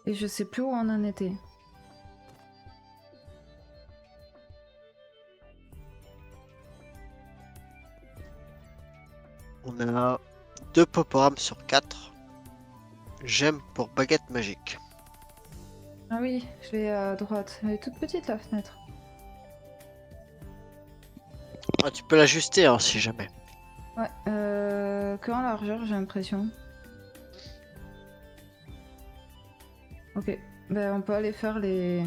Et je sais plus où on en était. On a 2 Poporams sur 4. J'aime pour baguette magique. Ah oui, je l'ai à droite. Elle est toute petite la fenêtre. Ah, tu peux l'ajuster hein, si jamais. Ouais, que en largeur j'ai l'impression. Ok, ben on peut aller faire les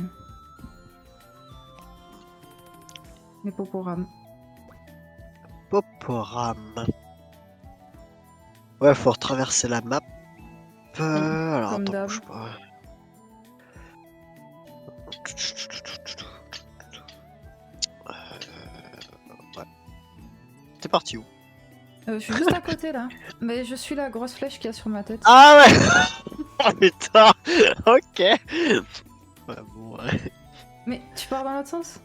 poporames. Poporam. Ouais, faut retraverser la map. Alors Comme attends, d'hab. bouge pas. Ouais. T'es parti où? Je suis juste à côté là. Mais je suis la grosse flèche qu'il y a sur ma tête. Ah ouais. Oh putain. Ok. Ouais, bon, ouais. Mais tu pars dans l'autre sens?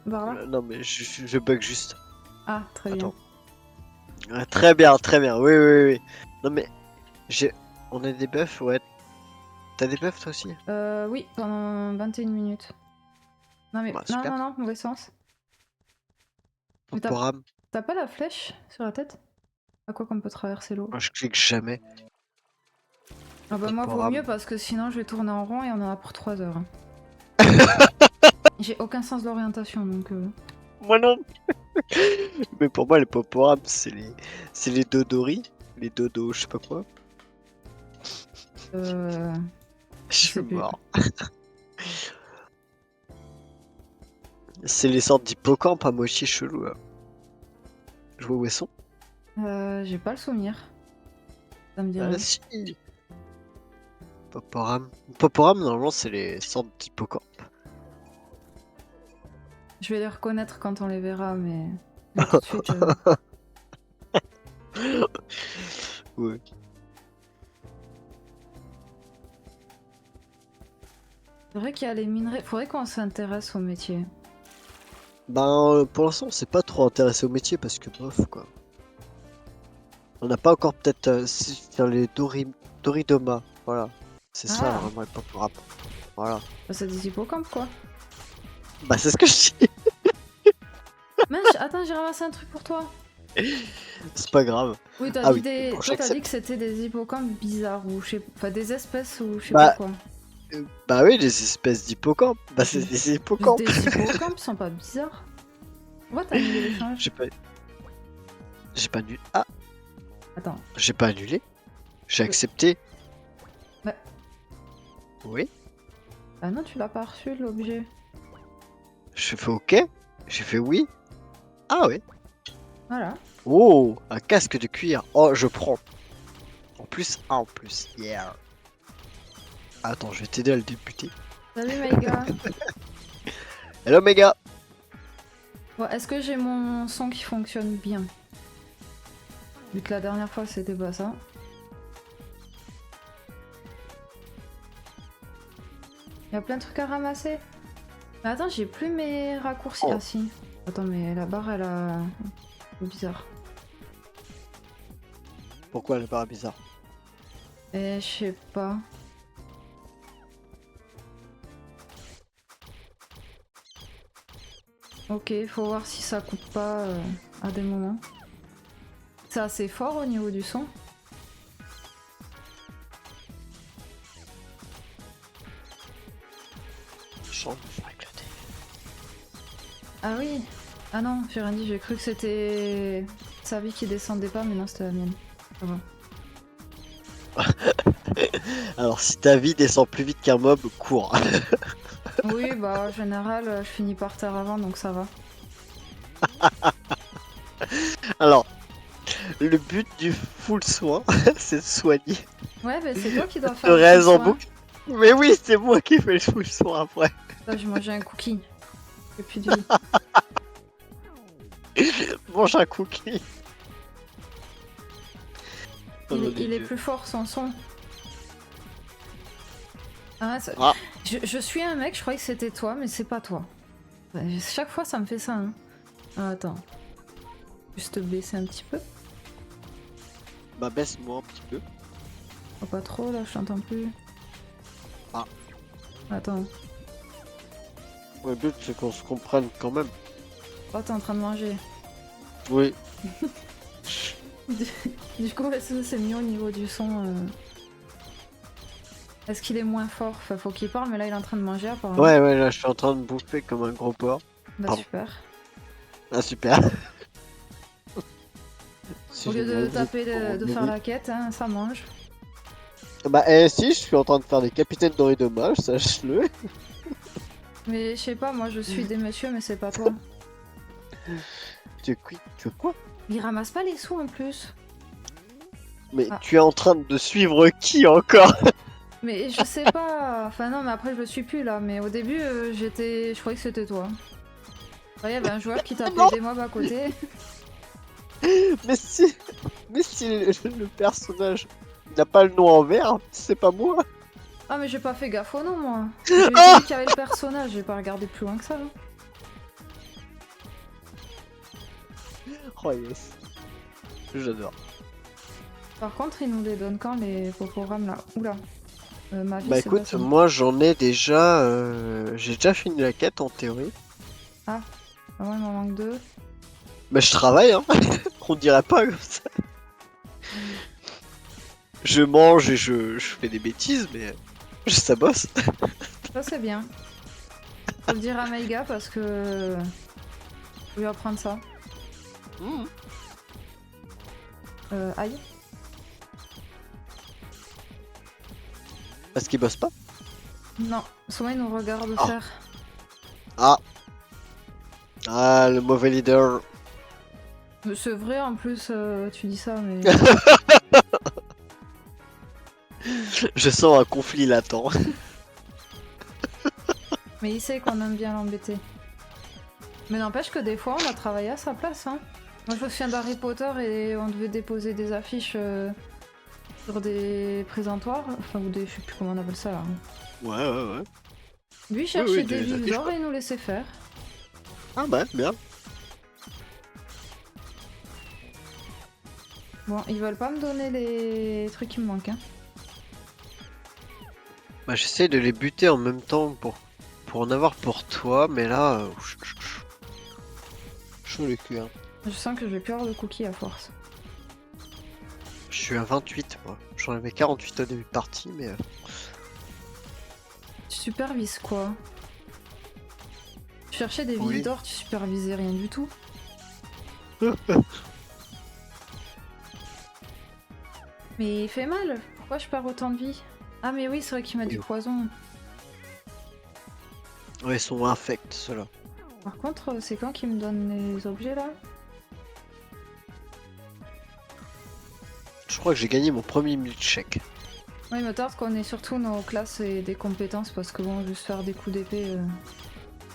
Par là? Non mais je bug juste. Ah, très bien. Attends. Ouais, très bien, très bien. Oui, oui, oui. Non mais j'ai. On a des buffs, ouais. T'as des buffs toi aussi? Oui, pendant 21 minutes. Non mais, Bah non, super. non, non, mauvais sens. Mais Poporam. t'as pas la flèche sur la tête? À quoi qu'on peut traverser l'eau? Moi je clique jamais. Ah bah moi vaut mieux Poporam. parce que sinon je vais tourner en rond et on en a pour 3 heures. J'ai aucun sens d'orientation donc... Moi non. Mais pour moi les Poporams c'est les Dodori. Les dodos, je sais pas quoi. Je Je suis sais plus. mort. C'est les sortes d'hippocampes à moitié chelou là. Je vois où elles sont. J'ai pas le souvenir. Ça me dit Ah rien. si. Poporam. Poporam normalement c'est les sortes d'hippocampes. Je vais les reconnaître quand on les verra, mais là tout de suite... Ouais. C'est vrai qu'il y a les minerais. Faudrait qu'on s'intéresse au métier. Ben pour l'instant on s'est pas trop intéressé au métier parce que bof quoi. On n'a pas encore peut-être faire les Doridoma. Voilà. C'est ça Ah, vraiment les Poporam. Voilà. bah, c'est des hippocampes quoi. Bah c'est ce que je dis. Mince, attends, j'ai ramassé un truc pour toi. C'est pas grave. Oui, t'as Ah dit oui, des... bon Toi, t'as dit que j'accepte. c'était des hippocampes bizarres ou je sais... Enfin, des espèces ou je sais pas Bah, quoi. bah oui, les espèces d'hippocampes. Bah c'est Des, des hippocampes. des hippocampes sont pas bizarres. Pourquoi t'as annulé l'échange? J'ai pas... J'ai pas annulé. Ah, Attends. j'ai pas annulé. J'ai Oui. accepté. Ouais. Oui. Ah non, tu l'as pas reçu l'objet. J'ai fait OK. J'ai fait oui. Ah oui. Voilà. Oh, un casque de cuir. Oh, je prends. En plus, un en plus. Yeah. Attends, je vais t'aider à le débuter. Salut Maïga. Hello, méga. Bon, est-ce que j'ai mon son qui fonctionne bien? Vu que la dernière fois c'était pas ça. Il y a plein de trucs à ramasser. Mais attends, j'ai plus mes raccourcis. Oh, Ah si. Attends, mais la barre elle a... C'est bizarre. pourquoi le bar bizarre? Et je sais pas. Ok, faut voir si ça coupe pas à des moments. C'est assez fort au niveau du son. Chante avec le thé. Ah oui. Ah non, j'ai rien dit, j'ai cru que c'était sa vie qui descendait pas, mais non, c'était la mienne. Ça va. Alors, si ta vie descend plus vite qu'un mob, cours. Oui, bah en général, je finis par terre avant, donc ça va. Alors, le but du full soin, c'est de soigner. Ouais, bah c'est toi qui dois De faire le full raison en soin. boucle. Mais oui, c'est moi qui fais le full soin après. Là, j'ai mangé un cookie. J'ai plus de vie. Mange un cookie. Oh non, Il est Dieu. plus fort son son. Ah, Ah, je suis un mec, je croyais que c'était toi, mais c'est pas toi. Chaque fois, ça me fait ça. Hein. Ah, attends. Juste baisser un petit peu. bah baisse-moi un petit peu. Oh, pas trop, là, je t'entends plus. Ah. Attends. Le but c'est qu'on se comprenne quand même. Oh, t'es en train de manger. Oui. Du coup, est-ce que c'est mieux au niveau du son Est-ce qu'il est moins fort? Enfin, faut qu'il parle, mais là il est en train de manger apparemment. Ouais, ouais, là je suis en train de bouffer comme un gros porc. Bah Pardon. super. Ah, super. C'est Au lieu de génial, taper, vous êtes de faire la quête, hein, ça mange. Bah, si, je suis en train de faire des capitaines dorés dommages, sache-le. Mais je sais pas, moi je suis des messieurs, mais c'est pas toi. Tu quoi? Il ramasse pas les sous en plus. Mais Ah. tu es en train de suivre qui encore? Mais je sais pas. Enfin non, mais après je le suis plus là. Mais au début, je croyais que c'était toi. Ouais, il y avait un joueur qui tapait Non. des mobs à côté. Mais si, le personnage n'a pas le nom en vert, c'est pas moi. Ah mais j'ai pas fait gaffe au nom moi. J'ai vu qu'il y avait le personnage, j'ai pas regardé plus loin que ça. Hein. Oh yes. J'adore. Par contre, il nous les donne quand les programmes là. Oula. Ma vie Bah c'est pas écoute, ça. moi j'en ai déjà... J'ai déjà fini la quête en théorie. Ah ouais, il m'en manque 2. Bah je travaille, hein. On dirait pas comme ça. Je mange et je fais des bêtises, mais ça bosse. Ça c'est bien. Faut le dire à Meiga parce que... Je vais lui apprendre ça. Mmh. Aïe. Parce qu'il bosse pas. Non, souvent il nous regarde Oh. faire. Ah. Ah, le mauvais leader. Mais c'est vrai en plus, tu dis ça, mais... Je sens un conflit latent. mais il sait qu'on aime bien l'embêter. Mais n'empêche que des fois on a travaillé à sa place, hein. Moi je me souviens d'Harry Potter et on devait déposer des affiches sur des présentoirs, enfin ou des... je sais plus comment on appelle ça là. Ouais, ouais, ouais. Lui il cherchait oui, des des vives affiches, d'or quoi. et il nous laissait faire. Ah bah, bien. Bon, ils veulent pas me donner les trucs qui me manquent, hein. Bah, j'essaie de les buter en même temps pour en avoir pour toi, mais là... chaud le cul, hein. Je sens que je vais plus avoir de cookies à force. Je suis à 28, moi. J'en avais 48 au début de partie, mais... Tu supervises quoi? Tu cherchais des Oui. vives d'or, tu supervisais rien du tout. Mais il fait mal, pourquoi je perds autant de vie? Ah mais oui, c'est vrai qu'il m'a du poison. Ouais, ils sont infects, ceux-là. Par contre, c'est quand qu'il me donne les objets là? Je crois que j'ai gagné mon premier milkshake. Oui, il me tarde qu'on ait surtout nos classes et des compétences parce que bon, juste faire des coups d'épée...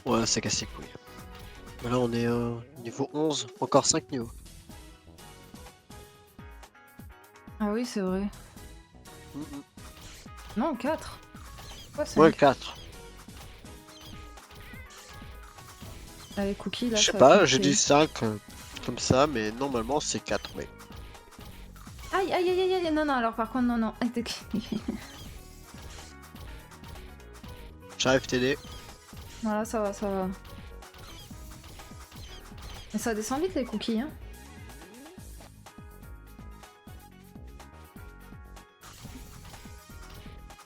Ouais, c'est cassé couille. Mais là, on est niveau 11, encore 5 niveaux. Ah oui, c'est vrai. Mhm. Non, 4. Quoi, c'est Ouais, 4. les cookies là. Je sais ça va pas, piquer. j'ai dit 5 comme ça, mais normalement c'est 4, oui. Aïe, aïe, aïe, aïe, aïe, non, non, alors par contre, non, non. J'arrive t'aider. Voilà, ça va, ça va. Mais ça descend vite les cookies, hein.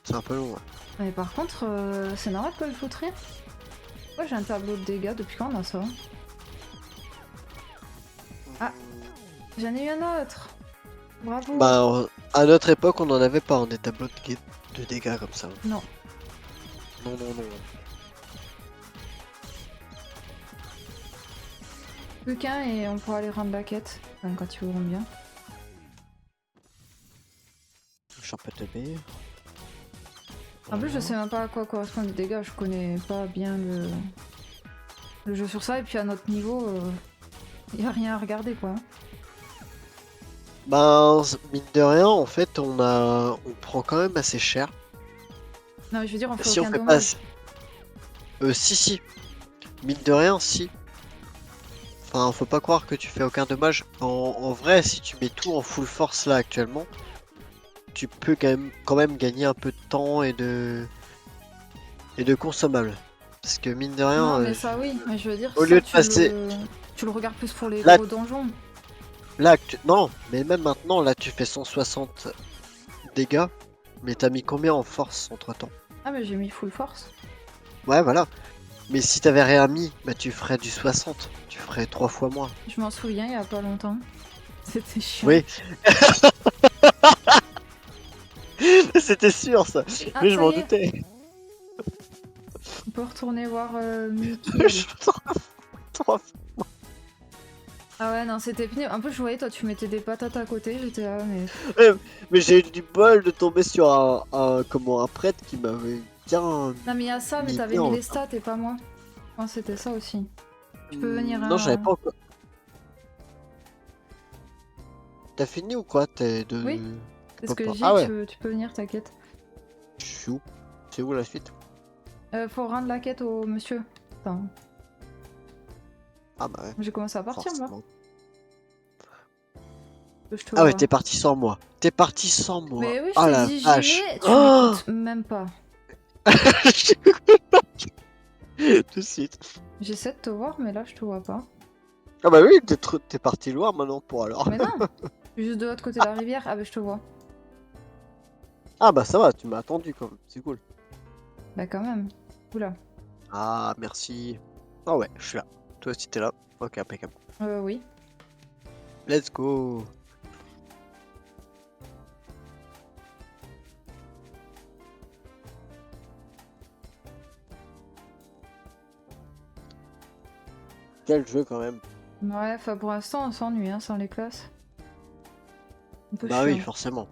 C'est un peu long, ouais. Mais par contre, c'est normal que je foute rien. Pourquoi j'ai un tableau de dégâts? Depuis quand on a ça? Ah, j'en ai eu un autre. Bravo. Bah, à notre époque, on en avait pas, des tableaux de dégâts comme ça. Non. Non, non, non. Plus qu'un et on pourra aller rendre la quête. Enfin, quand ils voudront bien. Je suis un peu teubé. En plus, je sais même pas à quoi correspondent les dégâts. Je connais pas bien le jeu sur ça. Et puis à notre niveau, y a rien à regarder quoi. Ben, mine de rien, en fait, on prend quand même assez cher. Non, mais je veux dire, on fait Si on aucun fait dommage. pas... si. Mine de rien, si. Enfin, faut pas croire que tu fais aucun dommage. En vrai, si tu mets tout en full force là actuellement, tu peux quand même gagner un peu de temps et et de consommables. Parce que mine de Non, rien, mais ça oui, mais je veux dire, au ça lieu de passer tu le regardes plus pour les là, gros donjons. là, non, mais même maintenant, là, tu fais 160 dégâts, mais t'as mis combien en force entre temps? Ah, mais j'ai mis full force. Ouais, voilà. Mais si t'avais rien mis, bah tu ferais du 60. Tu ferais 3 fois moins. Je m'en souviens il y a pas longtemps. C'était chiant. Oui, c'était sûr ça. Ah, Mais je ça m'en y est, doutais. on peut retourner voir Mickey. Je- 3 Ah ouais, non, c'était pénible. En plus, je voyais, toi, tu mettais des patates à côté, j'étais là, mais... fois. Mais j'ai eu du bol de tomber sur un prêtre qui m'avait bien Non, mais il y a ça, mais mis t'avais bien mis en les stats et pas moi. Moi, c'était ça aussi. Tu peux venir, Non, j'avais hein. pas encore. T'as fini ou quoi? T'es Oui, de. c'est ce que je Ah dis, ouais, tu peux venir, t'inquiète. je suis où? C'est où la suite? Faut rendre la quête au monsieur. Attends, Ah bah ouais, j'ai commencé à partir, moi. forcément. Je te Ah ouais, vois. t'es parti sans moi. T'es parti sans moi. Mais oui, je Oh t'ai la dit, j'y vache. vais, tu Oh m'écoutes même pas. Tout de suite. J'essaie de te voir, mais là, je te vois pas. Ah bah oui, t'es parti loin maintenant pour alors. Mais non, je suis juste de l'autre côté de la rivière. Ah, bah, je te vois. Ah bah ça va, tu m'as attendu quand même, c'est cool. Bah, quand même. Oula. Ah merci. Ah ouais, je suis là. Toi aussi t'es là. Ok, impeccable. Oui. Let's go. Quel jeu quand même. Ouais, enfin, pour l'instant, on s'ennuie, hein, sans les classes. Un peu Bah oui, chiant. forcément.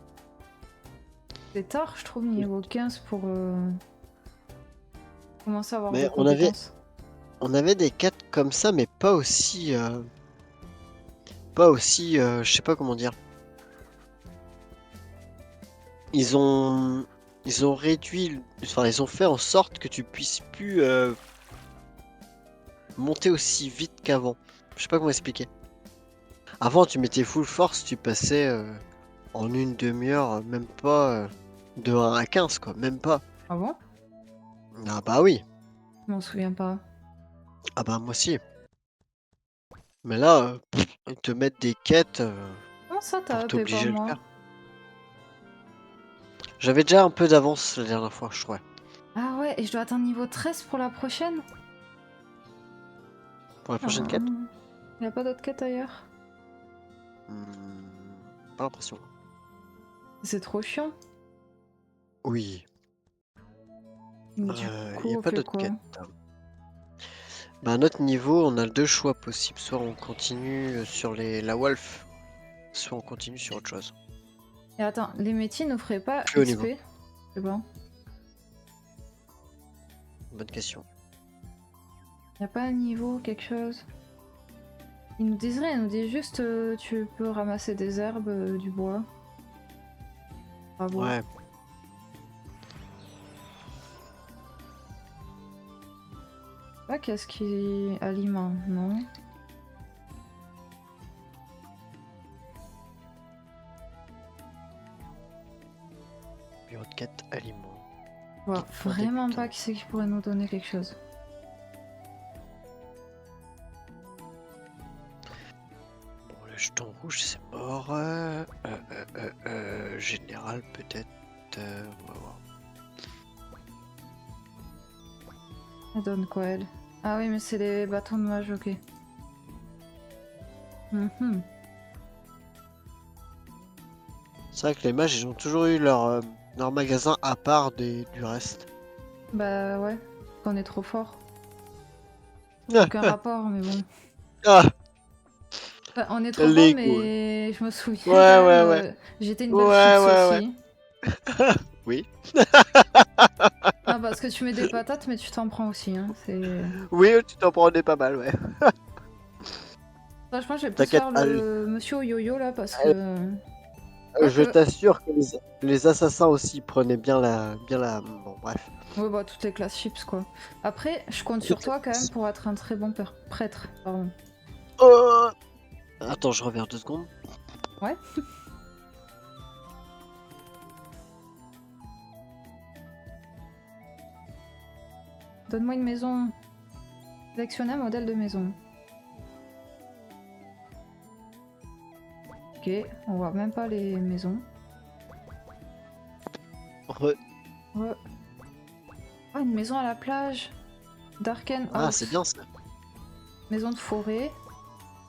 C'est tard, je trouve, niveau 15 pour commencer à avoir Mais des compétences. on avait des quêtes comme ça, mais pas aussi, pas aussi, je sais pas comment dire. Ils ont, ils ont réduit, enfin ils ont fait en sorte que tu puisses plus monter aussi vite qu'avant. Je sais pas comment expliquer. Avant, tu mettais full force, tu passais en une demi-heure, même pas de 1 à 15, quoi, même pas. Ah bon? Ah bah oui, Je m'en souviens pas. ah bah moi aussi. Mais là, ils te mettent des quêtes Comment ça, pour t'as up et pas t'obliger à le moi? faire. J'avais déjà un peu d'avance la dernière fois, je trouvais. Ah ouais, et je dois atteindre niveau 13 pour la prochaine? Pour la Ah, prochaine quête? y a pas d'autre quête ailleurs? Pas l'impression. C'est trop chiant. Oui, Du il n'y coup, a on pas fait d'autres quoi? quêtes. Bah, à notre niveau, on a deux choix possibles. Soit on continue sur la Wolf, soit on continue sur autre chose. Et attends, les métiers nous feraient pas Plus haut niveau. XP? C'est bon. Bonne question. Y a pas un niveau, quelque chose? Ils nous disent rien, ils nous disent juste tu peux ramasser des herbes, du bois. Bravo. Ouais. Pas qu'est-ce qui aliment, non? Bureau de quête aliments. Je vois Guide pour vraiment débutants. pas qui c'est qui pourrait nous donner quelque chose. Bon, le jeton rouge, c'est mort. Général, peut-être. On va voir. Elle donne quoi, elle? Ah oui, mais c'est les bâtons de mage, ok. Mhm. C'est vrai que les mages, ils ont toujours eu leur magasin à part du reste. Bah ouais, qu'on est trop fort. Ah, Aucun rapport, mais bon. ah, Enfin, on est trop fort, l'ego. mais je me souviens Ouais, quand même, ouais, ouais. j'étais une belle Ouais, chips ouais, ouais. aussi. Oui. Ah, parce que tu mets des patates, mais tu t'en prends aussi, hein. C'est... Oui, tu t'en prenais pas mal, ouais. Franchement, je vais plus T'inquiète, faire le monsieur au yo-yo là, parce euh, que... je Quoique... t'assure que les assassins aussi prenaient bien la. Bon, bref. Ouais, bah, toutes les classes chips, quoi. Après, je compte sur toi quand même pour être un très bon prêtre. Pardon. Oh, attends, je reviens 2 secondes. Ouais. Donne-moi une maison. Sélectionner un modèle de maison. Ok, on voit même pas les maisons. Re- Ouais. Ah, une maison à la plage. Darken Ah, House. c'est bien ça. Maison de forêt.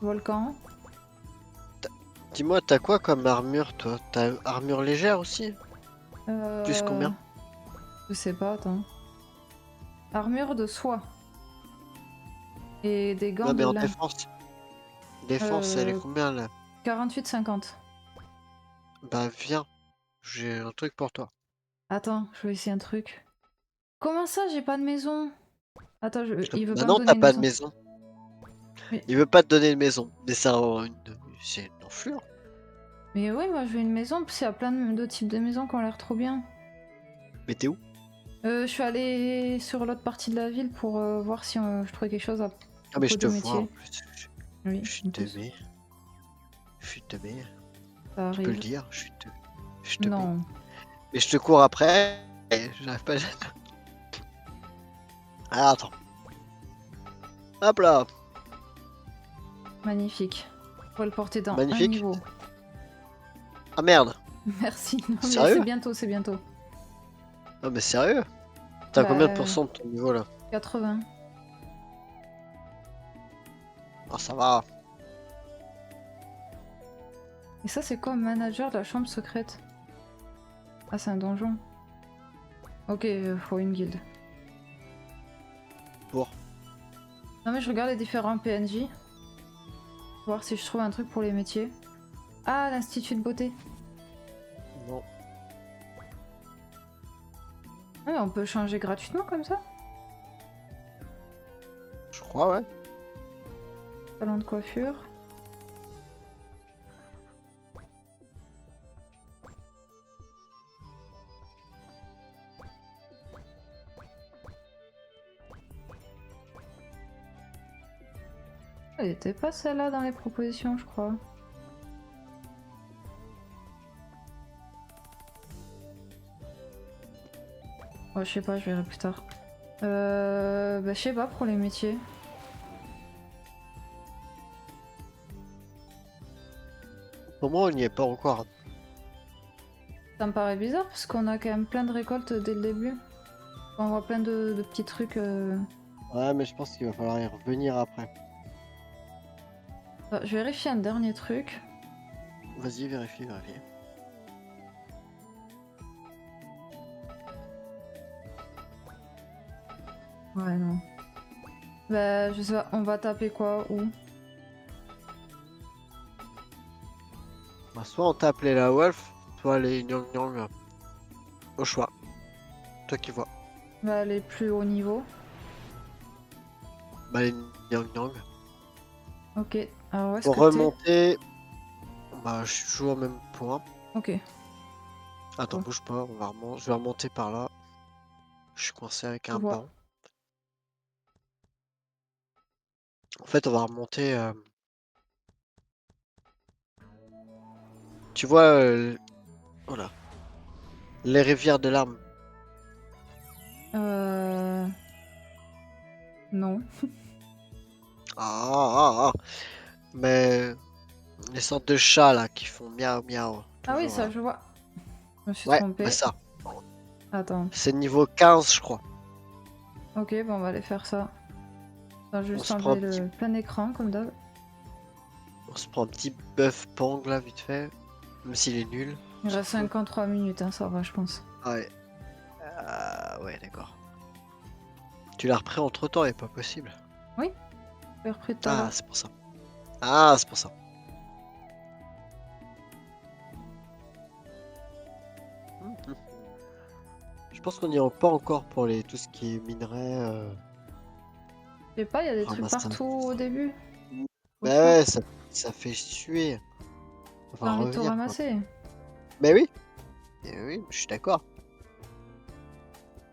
Volcan. Dis-moi, t'as quoi comme armure, toi? T'as armure légère aussi? Plus Euh... combien? Je sais pas, attends. Armure de soie. Et des gants Non, mais de en lin. défense. Défense, elle est Euh... combien là? 48,50. Bah, viens, j'ai un truc pour toi. Attends, je vais essayer un truc. Comment ça, j'ai pas de maison? Attends, il veut Bah pas me non, donner t'as une pas de maison. maison. Mais, Il veut pas te donner une maison. Mais c'est une enflure. mais oui, moi je veux une maison, parce qu'il y a plein de types de maisons qui ont l'air trop bien. Mais t'es où? Je suis allée sur l'autre partie de la ville pour voir si je trouvais quelque chose à Ah, mais propos je te du vois en métier. plus. Oui, Je suis en plus, teubé. Je suis teubé. ça Tu peux le arrive. dire, je suis teubé. Non, Mais je te cours après. Et j'arrive pas. Ah, attends. Hop là. magnifique. Faut le porter dans un Magnifique. niveau. Ah merde. Merci, non mais Sérieux? c'est bientôt, c'est bientôt. Ah, mais sérieux? T'as combien de Bah, pourcents de ton niveau là? 80. Ah, ça va. Et ça, c'est quoi, manager de la chambre secrète? Ah, c'est un donjon. Ok, faut une guilde. Pour. Non mais je regarde les différents PNJ. Voir si je trouve un truc pour les métiers. Ah, l'institut de beauté. Non. Ah, mais on peut changer gratuitement comme ça? Je crois, ouais. Salon de coiffure. Elle était pas celle-là dans les propositions, je crois. Ouais, je sais pas, je verrai plus tard. Bah, je sais pas pour les métiers. Pour moi, on n'y est pas encore. Ça me paraît bizarre parce qu'on a quand même plein de récoltes dès le début. On voit plein de petits trucs. Ouais, mais je pense qu'il va falloir y revenir après. Je vérifie un dernier truc. Vas-y, vérifie, vérifie. Ouais, non. Bah, je sais pas, on va taper quoi, où? Bah, soit on t'a appelé la Wolf, soit les Nyang Nyang. Au choix. Toi qui vois. Bah, les plus hauts niveaux. Bah, les Nyang Nyang. Ok, alors où est-ce Pour que t'es? remonter, bah, je suis toujours au même point. Ok. Attends, Oh. bouge pas, je vais remonter par là. Je suis coincé avec Je un vois. banc. En fait, on va remonter. Tu vois, voilà. Les rivières de larmes. Non. Ah. Mais les sortes de chats là qui font miaou miaou. Ah oui, Toujours ça, là. je vois. Je me suis Ouais, bah trompée. ça. Attends. C'est niveau 15, je crois. Ok, bon, on va aller faire ça. Attends, je vais On juste se prend un enlever petit, le plein écran, comme d'hab. on se prend un petit bœuf pang là, vite fait. Même s'il est nul. Il On s'en reste fout. 53 minutes, hein, ça va, je pense. Ah ouais. Ouais, d'accord. Tu l'as repris entre temps, et pas possible. Oui, j'ai repris tout à Ah, l'heure. c'est pour ça. Ah, c'est pour ça. Mhm. Je pense qu'on n'y est pas encore pour tout ce qui est minerai. Je sais pas, il y a des trucs Ramasse un partout peu au ça. début. Faut le Bah faire. ouais, ça fait suer. On J'ai va envie de tout revenir quoi. ramasser. Mais oui. Eh oui, je suis d'accord.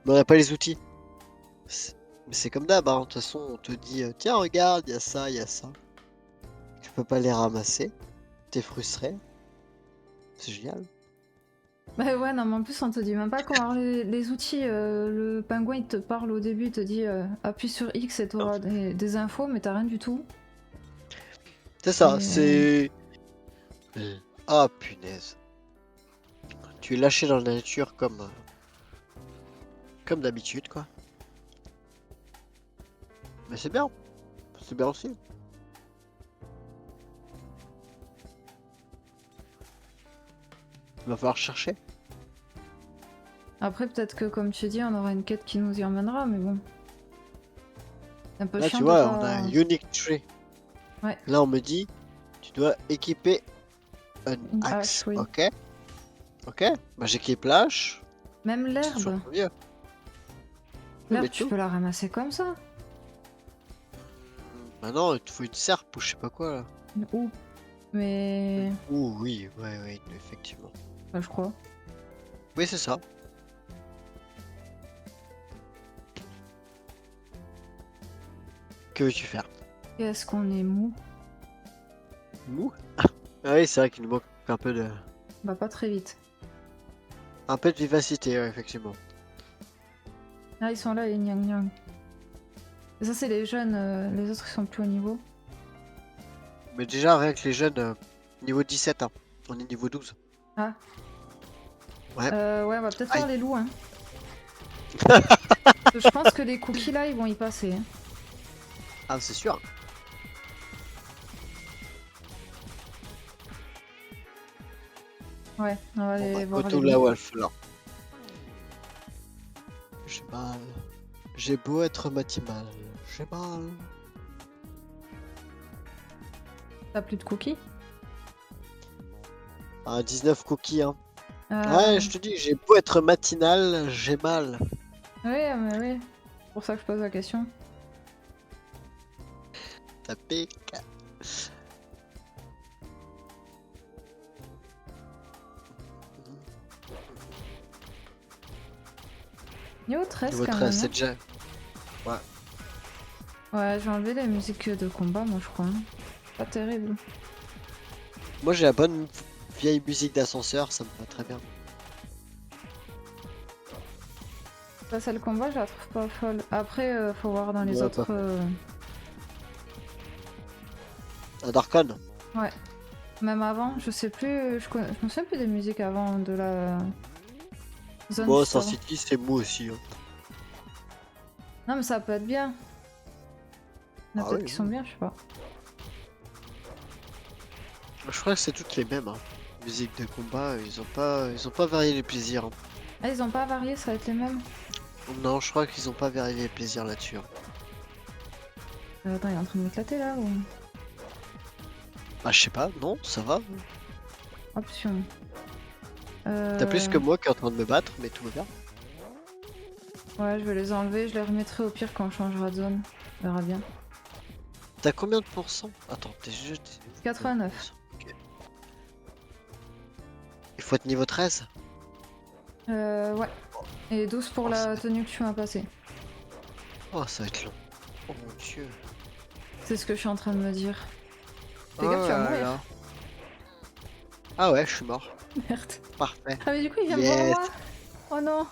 Mais on n'a pas les outils. Mais c'est comme d'hab, hein. De toute façon, on te dit, tiens, regarde, il y a ça, il y a ça. Tu peux pas les ramasser. T'es frustré. C'est génial. Bah ouais, non, mais en plus, on te dit même pas comment avoir les outils. Le pingouin, il te parle au début, il te dit appuie sur X et Non. t'auras des infos, mais t'as rien du tout. C'est ça, Et... c'est... Ah, punaise. Tu es lâché dans la nature comme d'habitude, quoi. Mais c'est bien. C'est bien aussi. Il va falloir chercher. Après, peut-être que, comme tu dis, on aura une quête qui nous y emmènera, mais bon. C'est un peu Là, chiant tu de vois, on a pas... Unique Tree. Ouais, Là, on me dit, tu dois équiper un une hache, axe. oui. Ok. Ok. Bah, j'équipe l'âche. Même C'est toujours l'herbe. mieux. Oui, L'herbe, mais tu tout. peux la ramasser comme ça. Maintenant, il te faut une serpe ou je sais pas quoi, là. Où? Mais... Ouh, oui, ouais, ouais, effectivement. Bah, je crois. Oui, c'est ça. Que veux-tu faire? Qu'est-ce qu'on est mou? Mou? Ah oui, c'est vrai qu'il nous manque Bah, pas très vite. un peu de vivacité, ouais, effectivement. Ah, ils sont là, les gnang gnang. Et ça, c'est les jeunes, les autres, ils sont plus au niveau. Mais déjà, rien que les jeunes, niveau 17, hein. On est niveau 12. Ah, Ouais. ouais, on va peut-être Aïe. faire les loups, hein. Je pense que les cookies, là, ils vont y passer, hein. Ah, c'est sûr. Ouais, on va Bon, bah, aller go voir les to la loups. wolf, là. J'ai mal. J'ai beau être matimal. J'ai mal. T'as plus de cookies? Ah, 19 cookies, hein. Euh... Ouais, je te dis, j'ai beau être matinal, j'ai mal. Ouais, mais oui. C'est pour ça que je pose la question. Ça pique. Niveau 13 Niveau quand 13, même, c'est hein. déjà. Ouais. Ouais, j'ai enlevé les musiques de combat, moi, je crois, hein. Pas terrible. Moi, j'ai la bonne vieille musique d'ascenseur, ça me va très bien. Ça, c'est le combat, je la trouve pas folle. Après, faut voir dans les Ouais, pas autres... faux. Un Darkon. Ouais. Même avant, je sais plus... Je me souviens plus des musiques avant de la zone Bon, Star store. City, c'est mou aussi, hein. Non, mais ça peut être bien. Il y en a Ah peut-être oui, qui sont oui. bien, je sais pas. Je crois que c'est toutes les mêmes, hein. Musique de combat, ils ont pas varié les plaisirs, hein. Ah, ils ont pas varié, ça va être les mêmes. Non, je crois qu'ils ont pas varié les plaisirs là-dessus, hein. Attends, il est en train de m'éclater là ou... Ah, je sais pas, non, ça va. Option. T'as plus que moi qui est en train de me battre, mais tout va bien. Ouais, je vais les enlever, je les remettrai au pire quand on changera de zone. On verra bien. T'as combien de pourcents? Attends, t'es juste... 89. Ok. Il faut être niveau 13? Ouais. Et 12 pour Oh, la tenue que tu m'as passée. oh, ça va être long. Oh mon dieu. C'est ce que je suis en train de me dire. Oh Fais gaffe, tu vas là mourir. là. Ah ouais, je suis mort. Merde. Parfait. Ah mais du coup il vient me voir Yes. moi. Oh non.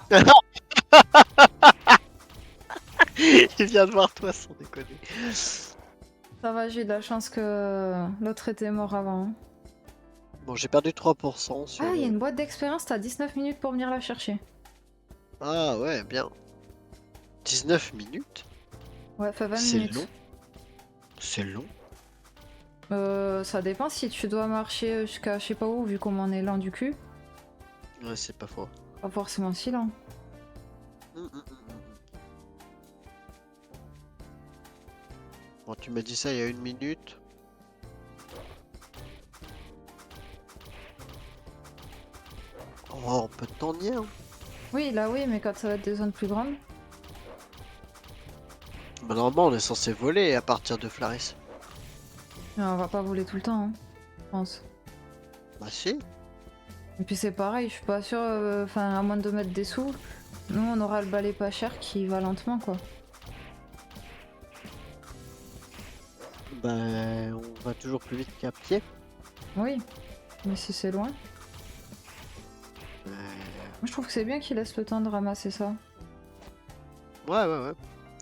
Il vient de voir toi sans déconner. Ça va, j'ai de la chance que l'autre était mort avant, hein. Bon, j'ai perdu 3% sur Ah, il y a le... une boîte d'expérience, t'as 19 minutes pour venir la chercher. Ah ouais, bien. 19 minutes? Ouais, fait 20 C'est minutes. long. C'est long. Ça dépend si tu dois marcher jusqu'à je sais pas où, vu comment on est lent du cul. Ouais, c'est pas faux. Pas forcément si lent. Hum. Bon, tu m'as dit ça il y a 1 minute. Oh, on peut t'en nier, hein. Oui, là oui, mais quand ça va être des zones plus grandes. Bah, normalement, on est censé voler à partir de Flaris. Mais on va pas voler tout le temps, hein, je pense. Bah si. Et puis c'est pareil, je suis pas sûre, enfin à moins de mettre des sous, nous on aura le balai pas cher qui va lentement quoi. Bah, on va toujours plus vite qu'à pied. Oui, mais si c'est loin. je trouve que c'est bien qu'il laisse le temps de ramasser ça. Ouais.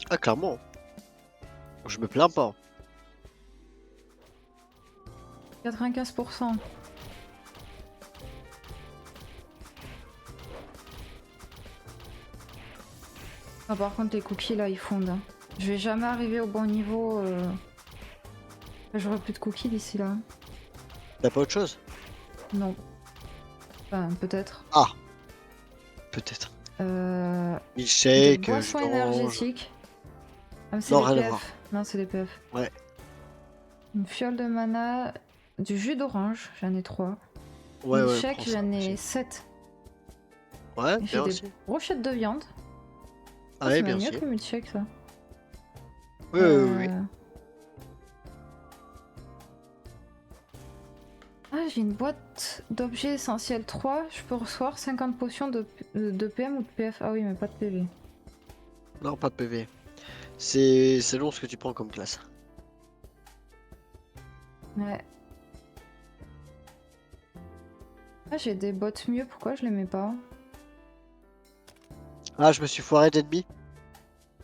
Ah, clairement. Je me plains pas. 95%. Ah, par contre, les cookies là, ils fondent, hein. Je vais jamais arriver au bon niveau. J'aurai plus de cookies d'ici là. T'as pas autre chose? Non. Enfin, peut-être. Ah, peut-être. Des Milkshake, jus boissons d'orange. énergétiques. Ah, mais c'est Non, les rien à voir. PF. Non, c'est les PF. Ouais. Une fiole de mana. Du jus d'orange, j'en ai 3. Ouais, Milkshake, prends ça j'en ai aussi. 7. Ouais, Et j'ai bien des aussi. brochettes de viande. Ah Ah, ouais, c'est bien même mieux aussi. que le milkshake ça. Oui. Euh, Ah, j'ai une boîte d'objets essentiels 3. Je peux recevoir 50 potions de PM ou de PF. Ah oui, mais pas de PV. Non, pas de PV. C'est long ce que tu prends comme classe. Ouais. Ah, j'ai des bottes mieux. Pourquoi je les mets pas? Ah, je me suis foiré d'ennemis.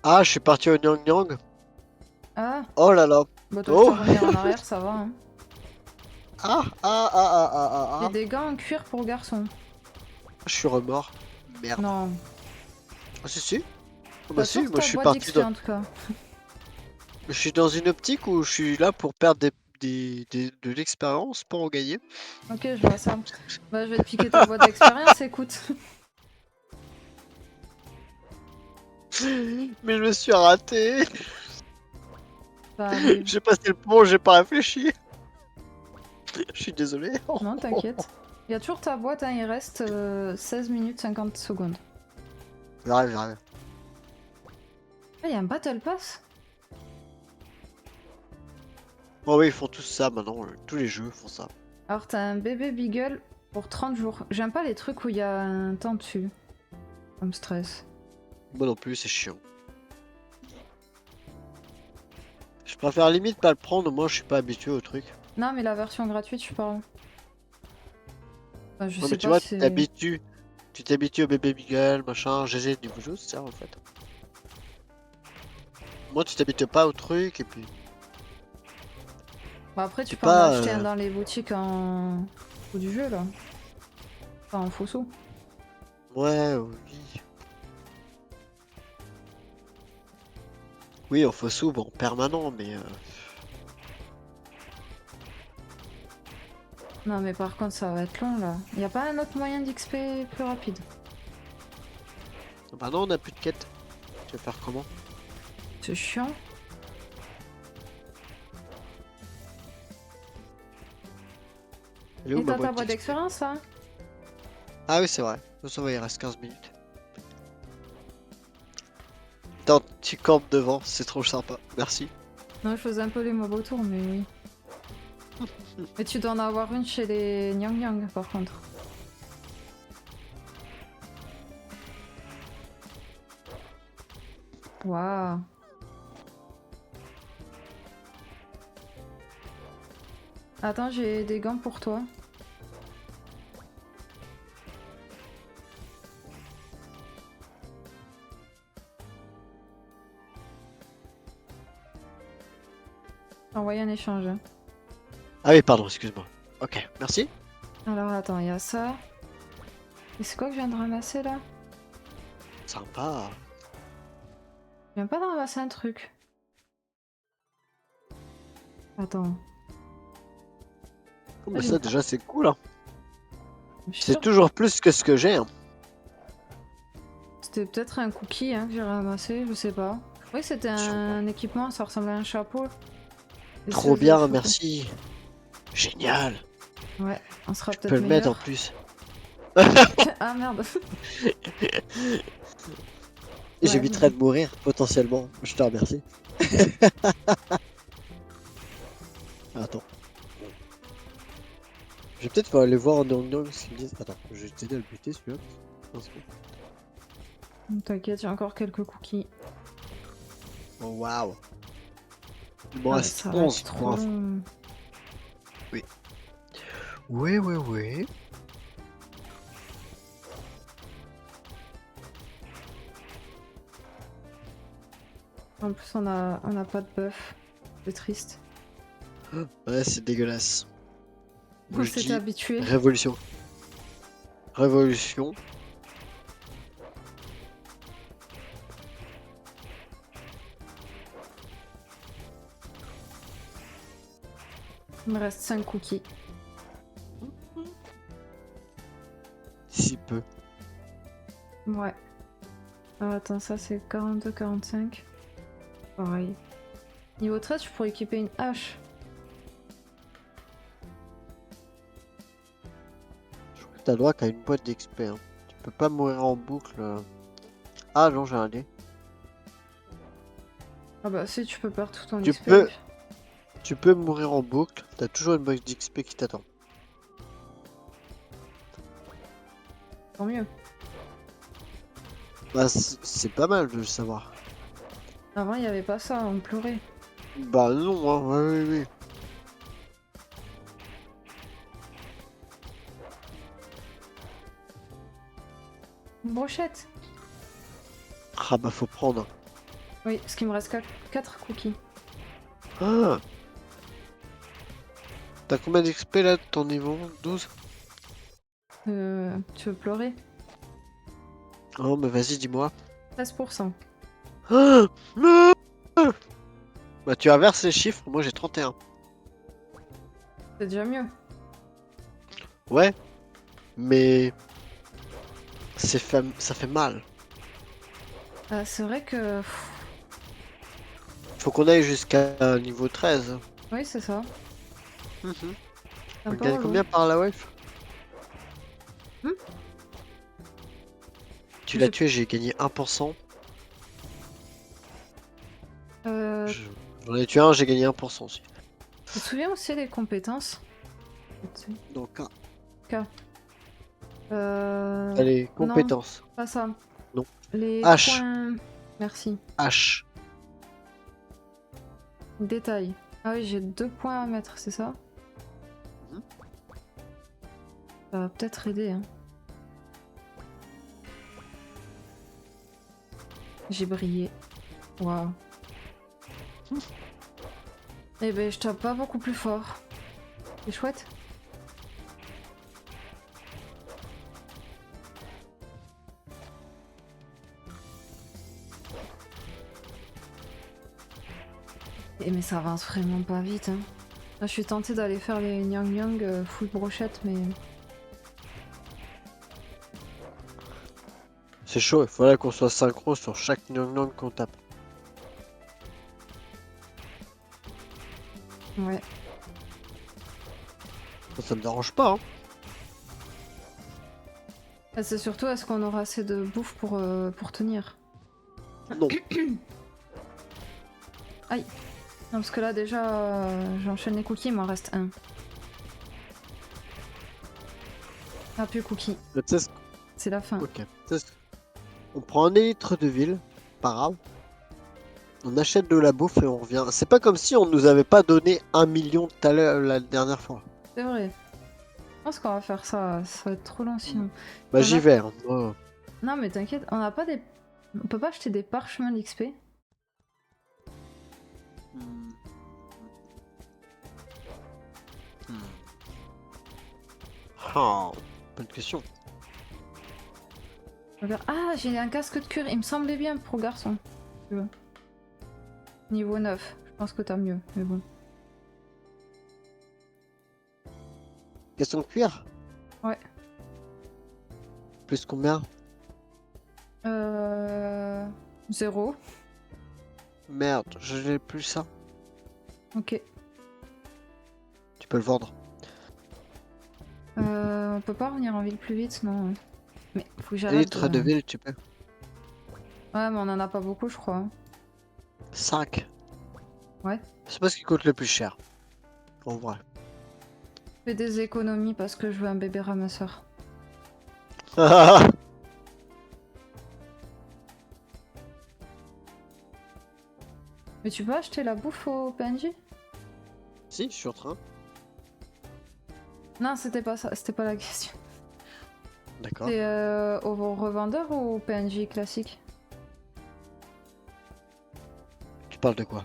Ah, je suis parti au Nyang Nyang. Ah, Oh là là. bah toi, je te Oh. revenir en arrière, ça va. Hein. J'ai Ah. des gants en cuir pour garçon. Je suis remords. Merde. Non. Ah, si. Ah, bah T'as si, toujours moi je ta suis boîte parti d'XP dans... en tout cas. Je suis dans une optique où je suis là pour perdre de l'expérience pour en gagner. Ok, je vois ça. Bah, je vais te piquer ta boîte d'expérience, écoute. Mais je me suis raté. Ça arrive. J'ai passé le pont, j'ai pas réfléchi. Je suis désolé. Non, t'inquiète. Il y a toujours ta boîte, hein, il reste 16 minutes 50 secondes. J'arrive. Ah, il y a un Battle Pass? Oh oui, ils font tous ça maintenant. Tous les jeux font ça. Alors, t'as un bébé Beagle pour 30 jours. J'aime pas les trucs où il y a un temps dessus. Ça me stresse. Moi non plus, c'est chiant. Je préfère limite pas le prendre, moi je suis pas habitué au truc. Non, mais la version gratuite, je parle. Enfin, je Non sais mais tu pas vois, si c'est... tu t'habitues au bébé Beagle, machin, GG, niveau jeu, c'est ça en fait. Moi tu t'habitues pas au truc et puis... Bon, après, tu C'est peux en pas... acheter un dans les boutiques en... Ou du jeu, là. Enfin, en faux sous. Ouais, oui. Oui, on faut sous, en permanent, mais... Non, mais par contre, ça va être long, là. Y a pas un autre moyen d'XP plus rapide? Bah non, on a plus de quête. Tu vas faire comment? C'est chiant. Elle est où Et ma t'as ta boîte boîte d'XP? d'expérience, là? Ah oui, c'est vrai. Ça va, il reste 15 minutes. Attends, tu campes devant, c'est trop sympa. Merci. Non, je faisais un peu les mobs autour, mais oui. Mais tu dois en avoir une chez les Nyang Nyang, par contre. Waouh. Attends, j'ai des gants pour toi. Envoyer un échange. Ah oui, pardon, excuse-moi. Ok, merci. Alors attends, il y a ça. Et c'est quoi que je viens de ramasser là? Sympa. Je viens pas de ramasser un truc. Attends. Oh, mais j'ai ça une- déjà c'est cool, hein. Je suis C'est sûre toujours plus que ce que j'ai, hein. que c'était peut-être un cookie hein, que j'ai ramassé, je sais pas. Je croyais que c'était un équipement, ça ressemblait à un chapeau. Et Trop c'est des bien, photos. merci. Génial. Ouais, on sera Je peux peut-être le mettre en meilleur. plus. Ah merde. Et Ouais, j'éviterai de mourir, potentiellement. Je te remercie. Attends. Je vais peut-être aller voir en Nyang ce qu'ils me disent. Attends, je vais t'aider à le buter celui-là. Non, c'est bon. T'inquiète, j'ai encore quelques cookies. Oh waouh. Il m'en Ah, mais reste ça va 11 être pour trop info. long. Ouais. En plus, on a pas de bœuf. C'est triste. Ouais, c'est dégueulasse. Moi, On je s'était dis habitué. révolution. Révolution. Il me reste 5 cookies. Si peu. Ouais. Alors attends, ça c'est 42-45. Pareil. Niveau 13, je pourrais équiper une hache. Je crois que t'as droit qu'à une boîte d'XP. Hein. Tu peux pas mourir en boucle. Ah non, j'ai un dé. Ah bah si, tu peux perdre tout ton Tu XP. peux, tu peux mourir en boucle. T'as toujours une boîte d'XP qui t'attend. Tant mieux. Bah, c'est pas mal de le savoir. Avant, il n'y avait pas ça, on pleurait. Bah non, hein. Ouais, oui, oui. Une brochette. Ah bah faut prendre. Oui, parce qu'il me reste 4 cookies. Ah. T'as combien d'XP là de ton niveau 12? Tu veux pleurer? Oh mais vas-y dis-moi. 13%. Ah non. Bah tu inverses les chiffres, moi j'ai 31. C'est déjà mieux. Ouais, mais ça fait mal. C'est vrai que... Faut qu'on aille jusqu'à niveau 13. Oui, c'est ça. Mhm. C'est un On peu gagne relou. combien par la wave? Hmm. Tu Je- l'as tué, j'ai gagné 1%. Euh, Je- J'en ai tué un, j'ai gagné 1% aussi. Tu te souviens aussi des compétences? Donc, K. allez, Non, compétences. pas ça. Non. Les H. points... Merci. H. Détail. Ah oui, j'ai 2 points à mettre, c'est ça? Mhm. Ça va peut-être aider, hein. J'ai brillé. Waouh. Eh ben, je tape pas beaucoup plus fort. C'est chouette. Eh mais ça avance vraiment pas vite, hein. Là, je suis tentée d'aller faire les Nyang Nyang full brochette, mais... C'est chaud, il faudrait qu'on soit synchro sur chaque Nyang qu'on tape. Ouais. Ça me dérange pas, hein. Ah, c'est surtout, est-ce qu'on aura assez de bouffe pour tenir? Non. Aïe. Non, parce que là, déjà, j'enchaîne les cookies, il m'en reste un. Ah, plus cookies. Mais tu sais ce- C'est la fin. Ok. Tu sais ce- On prend un élytre de ville, pas grave. On achète de la bouffe et on revient. C'est pas comme si on nous avait pas donné 1 million tout à l'heure la dernière fois. C'est vrai. Je pense qu'on va faire ça. Ça va être trop long sinon. Bah On j'y a- vais. Hein. Ouais. Non, mais t'inquiète, on n'a pas des... On peut pas acheter des parchemins d'XP? Oh, bonne question. Regarde. Ah, j'ai un casque de cuir, il me semblait bien pour garçon. Tu vois. Niveau 9, je pense que t'as mieux, mais bon. Question de cuir? Ouais. Plus combien? 0. Merde, je n'ai plus ça. Ok. Tu peux le vendre. On peut pas revenir en ville plus vite, non. Mais faut que j'arrête Élytre de ville, tu peux. Ouais, mais on en a pas beaucoup, je crois, hein. 5. Ouais. C'est pas ce qui coûte le plus cher. En vrai. Je fais des économies parce que je veux un bébé ramasseur. Mais tu peux acheter la bouffe au PNJ? Si, je suis en train. Non, c'était pas ça, c'était pas la question. D'accord. C'est au revendeur ou au PNJ classique? parles de quoi?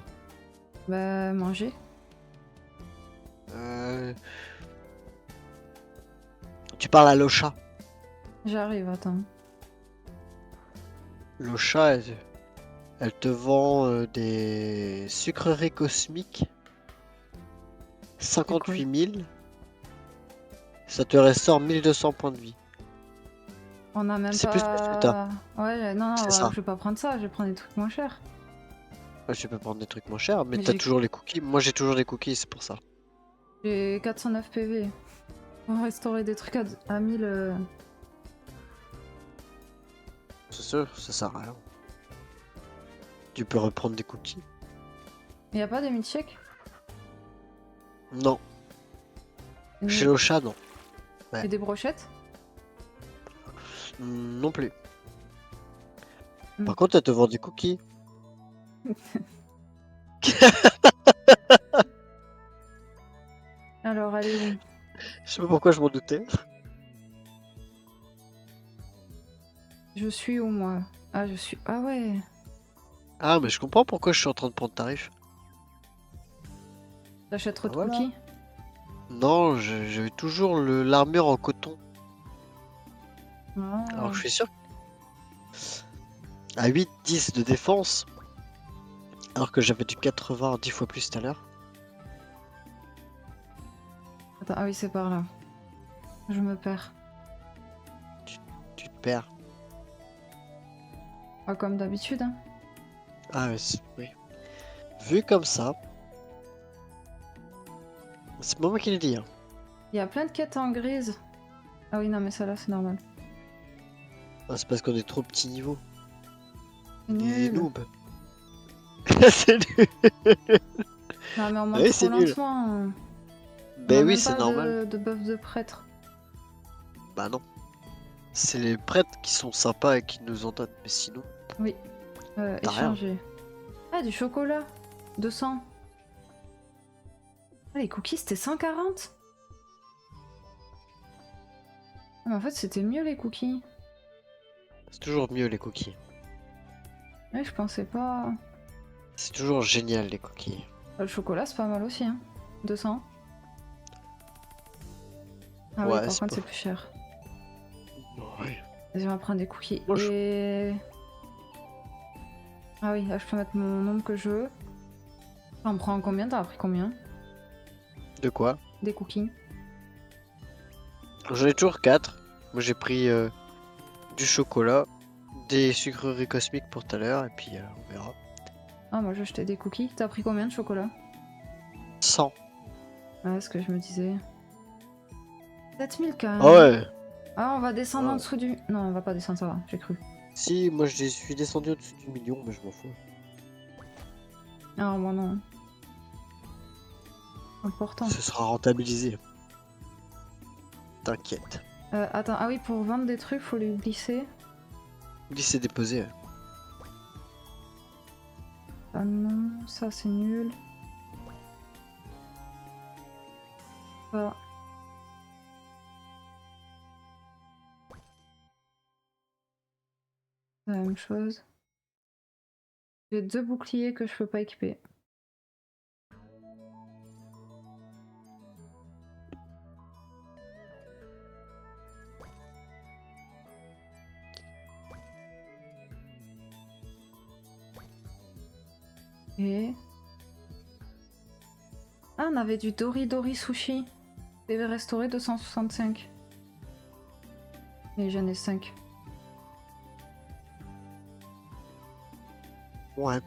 Bah, manger. Tu parles à Locha. J'arrive, attends. Locha, elle te vend des sucreries cosmiques. C'est quoi? 58 000. Ça te restaure 1200 points de vie. On a même C'est plus que ce que t'as. pas... Ouais, non, C'est non, ça. je vais pas prendre ça, je vais prendre des trucs moins chers. Ouais, tu peux prendre des trucs moins chers, mais Mais t'as j'ai toujours les cookies. Moi, j'ai toujours les cookies, c'est pour ça. j'ai 409 PV. Pour restaurer des trucs à 1000... C'est sûr, ça sert à rien. Tu peux reprendre des cookies. Y a pas des milkshakes? Non. Chez Ni- Locha, non. Et des brochettes? Non plus. Hmm. Par contre, elle te vend des cookies. Alors, elle est où? Je sais pas pourquoi je m'en doutais. Je suis où, moi? Ah, je suis... Ah ouais. Ah, mais je comprends pourquoi je suis en train de prendre tarif. T'achètes trop Ah, de voilà. cookies? Non, j'avais toujours l'armure en coton. Ah. Alors que je suis sûr. À 8-10 de défense. Alors que j'avais du 80 10 fois plus tout à l'heure. Attends, ah oui, c'est par là. Je me perds. Tu te perds. Ah, comme d'habitude, hein. Ah, ouais, oui. Vu comme ça. C'est pas moi qui le dis. Hein. Il y a plein de quêtes en grise. Ah oui, non, mais ça là, c'est normal. Ah, c'est parce qu'on est trop petit niveau. C'est Des nul. noobs. C'est nul. Non, mais on monte Oui, trop c'est nul. lentement. On a Ben oui, même c'est pas normal. de buff de prêtre. Bah non. C'est les prêtres qui sont sympas et qui nous en donnent. Mais sinon, Oui. t'as rien. Échanger. Ah, du chocolat. 200. Ah, les cookies, c'était 140. Ah, mais en fait, c'était mieux les cookies. C'est toujours mieux les cookies. Ouais, je pensais pas. C'est toujours génial les cookies. Le chocolat, c'est pas mal aussi, hein. 200. Ah oui, Ouais, par c'est contre, pas... c'est plus cher. Ouais. Je vais en prendre des cookies. Moi, Et... Ah oui, là, je peux mettre mon nombre que je veux. T'en prends combien? T'as pris combien? De quoi? Des cookies. J'en ai toujours 4. Moi j'ai pris du chocolat, des sucreries cosmiques pour tout à l'heure, et puis on verra. Ah, moi, j'ai acheté des cookies. T'as pris combien de chocolat? 100. Ah, ce que je me disais. 7000 quand même. Ah ouais. Ah, on va descendre en Ouais. dessous du... Non, on va pas descendre, ça va, j'ai cru. Si, moi je suis descendu au-dessus du million, mais je m'en fous. Ah, moi non. Important. Ce sera rentabilisé. T'inquiète. Attends, ah oui, pour vendre des trucs, faut les glisser. Glisser déposé. Ouais. Ah non, ça c'est nul. Ça. La même chose. J'ai 2 boucliers que je peux pas équiper. Et... Ah, on avait du Dori Dori Sushi. PV restauré 265. Et j'en ai 5. Ouais.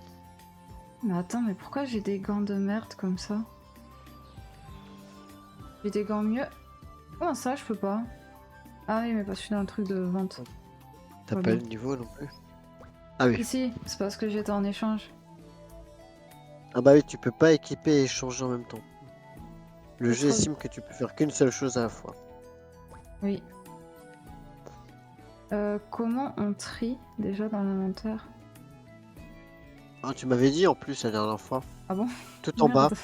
Mais attends, mais pourquoi j'ai des gants de merde comme ça? J'ai des gants mieux. Comment ça, je peux pas? Ah oui, mais parce que je suis dans le truc de vente. T'as Ouais, pas bien. le niveau non plus. Ah oui. Ici, c'est parce que j'étais en échange. Ah bah oui, tu peux pas équiper et échanger en même temps. Le C'est jeu trop- estime que tu peux faire qu'une seule chose à la fois. Oui. Comment on trie déjà dans l'inventaire? Ah, tu m'avais dit en plus la dernière fois. Ah bon? Tout en bas. Merde.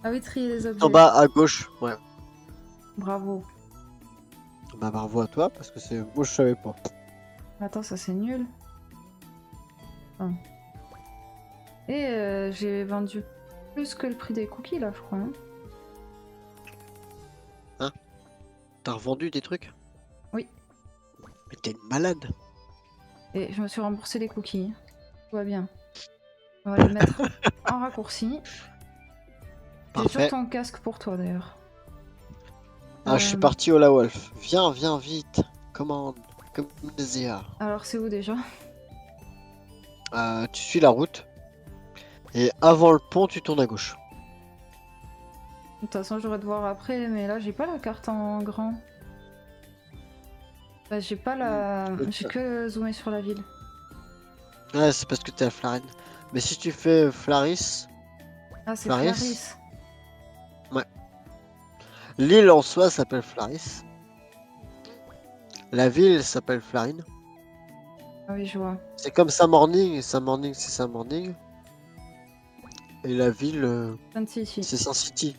Ah oui, trier les Tout objets. en bas à gauche. Ouais. Bravo. Bah bravo à toi parce que c'est moi je savais pas. Attends, ça c'est nul. Ah. Et j'ai vendu plus que le prix des cookies là, je crois. Hein? T'as revendu des trucs? Oui. Mais t'es une malade. Et je me suis remboursé les cookies. Tout va bien. On va les mettre en raccourci. J'ai toujours Parfait. ton casque pour toi d'ailleurs. Ah, je suis parti au La Wolf. Viens, viens vite. Commande. Comme des Alors c'est où déjà? Tu suis la route. Et avant le pont, tu tournes à gauche. De toute façon j'aurais de voir après, mais là j'ai pas la carte en grand. Bah, j'ai pas la... J'ai que zoomé sur la ville. Ouais, c'est parce que t'es à Flarine. Mais si tu fais Flaris, Ah c'est Flaris, Flaris. ouais. L'île en soi s'appelle Flaris. La ville s'appelle Flarine. Ah oui je vois. C'est comme Saint-Morning. Saint-Morning, c'est Saint-Morning. Et la ville, Sun City. c'est Saint-City.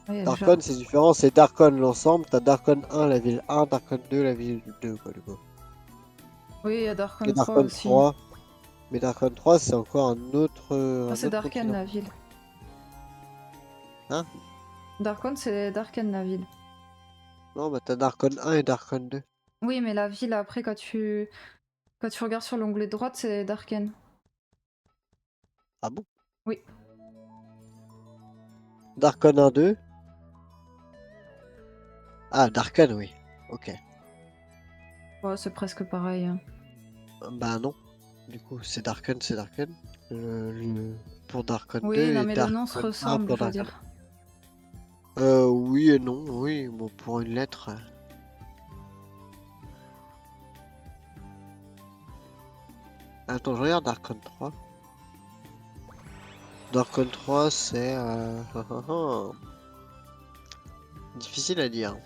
Ah, y a Darkon, déjà... c'est différent. C'est Darkon l'ensemble. T'as Darkon 1, la ville 1. Darkon 2, la ville 2, quoi, du coup. Oui, il y a Et Darkon 3 Darkon aussi. 3. Mais Darkon 3, c'est encore Ah, un c'est autre Darken continent. la ville. Hein? Darkon c'est Darken la ville. Non, bah t'as Darkon 1 et Darkon 2. Oui mais la ville après quand tu regardes sur l'onglet droite c'est Darken. Ah bon? Oui. Darkon 1, 2. Ah, Darkon, oui. Ok. Ouais, c'est presque pareil. Hein. Bah non. Du coup, c'est Darkon, c'est Darkon. Pour Darkon 2 Oui, non et mais le nom se Darkon 1 ressemble, pour je veux Darkon dire. 1. Oui et non. Oui, bon, pour une lettre. Attends, je regarde Darkon 3. Darkon 3, c'est... difficile à dire.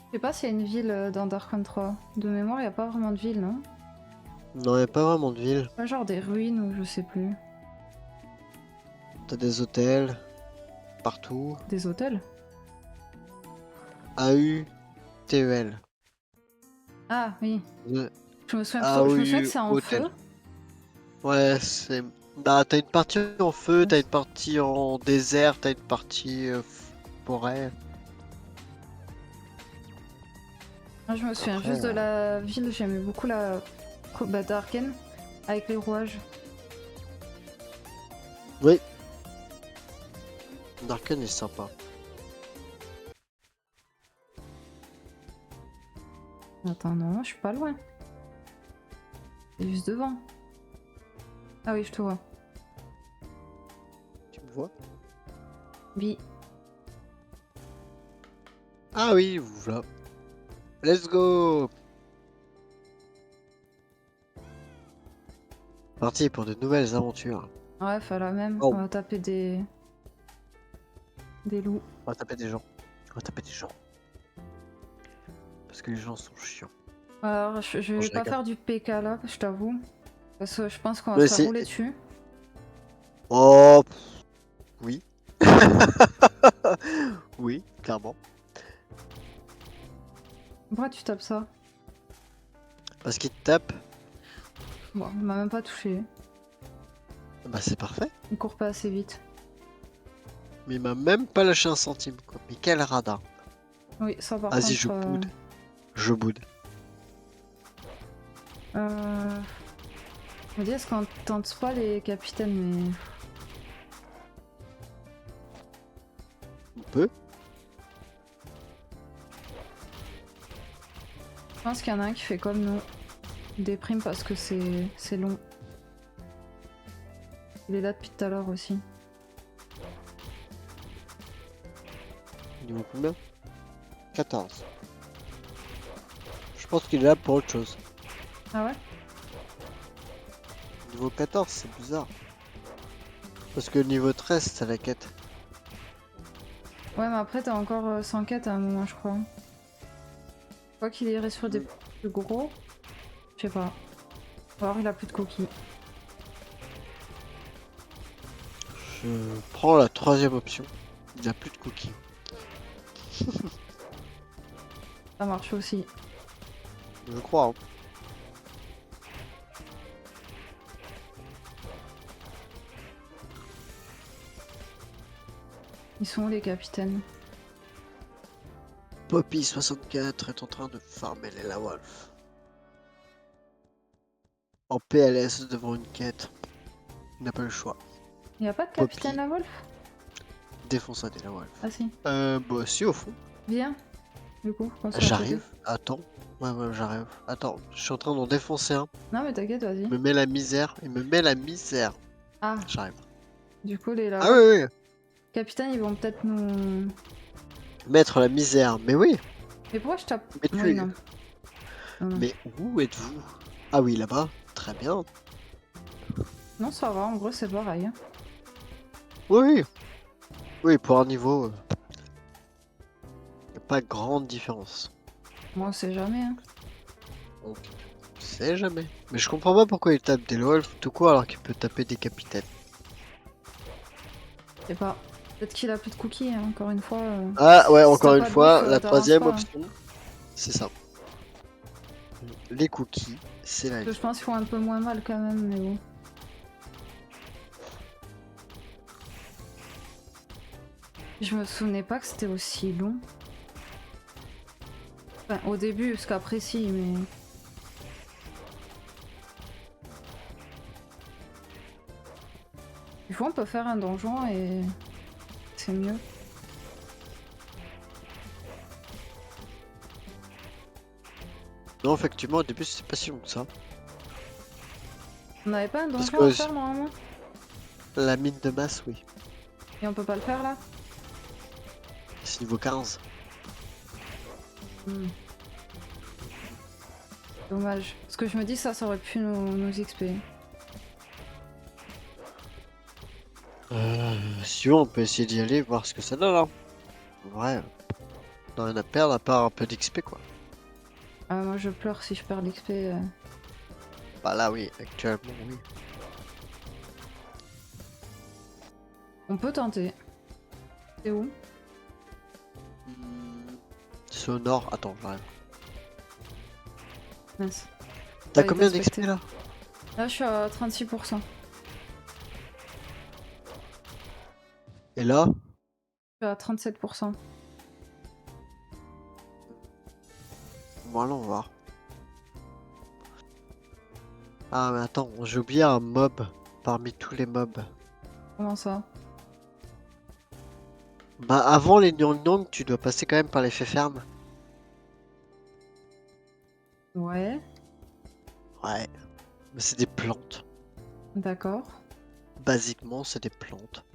Je sais pas s'il y a une ville dans Darkon 3. De mémoire, il y a pas vraiment de ville, non? Non, y a pas vraiment de ville. Pas genre des ruines ou je sais plus. T'as des hôtels partout. Des hôtels? AUTEL. Ah oui. Le Je me souviens que AU c'est en hôtel. feu. Ouais, c'est... Bah, t'as une partie en feu, t'as une partie en désert, t'as une partie forêt. Moi, je me souviens Après, juste de la ville, j'aimais beaucoup la bah, Darken avec les rouages. oui. Darken est sympa. Attends, non, je suis pas loin. C'est juste devant. Ah oui, je te vois. Tu me vois? Oui. Ah oui, voilà. Let's go! Parti pour de nouvelles aventures. Ouais, fallait même. Oh, On va taper des loups. on va taper des gens. On va taper des gens. Parce que les gens sont chiants. Alors, je Bon, vais je pas regarde. faire du PK là, je t'avoue. Parce que je pense qu'on va Mais se faire c'est... rouler dessus. Oh, oui. Oui, clairement. Pourquoi tu tapes ça? Parce qu'il te tape, Bon, il m'a même pas touché. bah c'est parfait. Il court pas assez vite. Mais il m'a même pas lâché un centime, quoi. Mais quel radin. Oui, ça par Vas-y, je contre... boude. Je boude. Je me dis, est-ce qu'on tente pas les capitaines, mais... On peut. Je pense qu'il y en a un qui fait comme nous. Il déprime parce que c'est long. Il est là depuis tout à l'heure aussi. Niveau combien? 14. Je pense qu'il est là pour autre chose. Ah ouais? Niveau 14, c'est bizarre. Parce que niveau 13, c'est la quête. Ouais, mais après t'as encore 100 quêtes à un moment, je crois. Je crois qu'il irait sur des plus gros. Je sais pas. Ou alors il a plus de coquilles. Je prends la troisième option. Il n'y a plus de cookies. Ça marche aussi. Je crois. Hein. Ils sont où les capitaines? Poppy 64 est en train de farmer les La Wolf. En PLS devant une quête. Il n'a pas le choix. Y a pas de Poppy capitaine la Wolf? défonça des La Wolf. Ah si. Bah si au fond. Viens. Du coup, qu'on soit à côté. J'arrive. Attends. Ouais, j'arrive. Attends, je suis en train d'en défoncer un. Non mais t'inquiète, vas-y. Il me met la misère. Il me met la misère. Ah, J'arrive. du coup les la Ah Wolf. oui, oui. Capitaine, ils vont peut-être nous... Mettre la misère. Mais oui. Mais pourquoi je tape? Mais Oui, tu... non. Non, non. Mais où êtes-vous? Ah oui, là-bas. Très bien. Non, ça va, en gros c'est pareil. Hein. Oui. Oui, pour un niveau... y a pas grande différence. Moi on sait jamais. Hein. On sait jamais. Mais je comprends pas pourquoi il tape des Wolf tout quoi alors qu'il peut taper des capitaines. Je sais pas. Peut-être qu'il a plus de cookies, hein, encore une fois. Ah ouais, Si encore t'as une pas de fois, bouffe, la t'avances troisième pas. option, c'est ça. Les cookies, c'est la Parce que vie. je pense qu'ils font un peu moins mal quand même, mais bon. Je me souvenais pas que c'était aussi long. Enfin, au début, parce qu'après si, mais... Du coup, on peut faire un donjon et... c'est mieux. Non, effectivement, au début, c'était pas si long que ça. On n'avait pas un Parce donjon à que faire normalement? la mine de masse, oui. Et on peut pas le faire là? C'est niveau 15. Hmm. Dommage. Parce que je me dis ça aurait pu nous XP. Si tu veux, on peut essayer d'y aller, voir ce que ça donne, hein. En vrai, on a rien à perdre à part un peu d'XP, quoi. Ah, moi je pleure si je perds l'XP. Bah là, oui, actuellement, oui. On peut tenter. C'est où? C'est au nord. Attends, j'arrive. Mince. T'as Ah, il combien t'a d'XP respecté. là? Là je suis à 36%. Et là? Je suis à 37%. Bon, allons voir. Ah, mais attends, j'ai oublié un mob parmi tous les mobs. Comment ça? Bah, avant les Nyong Nyong, tu dois passer quand même par les fermes. Ouais, Ouais, mais c'est des plantes. d'accord. Basiquement, c'est des plantes.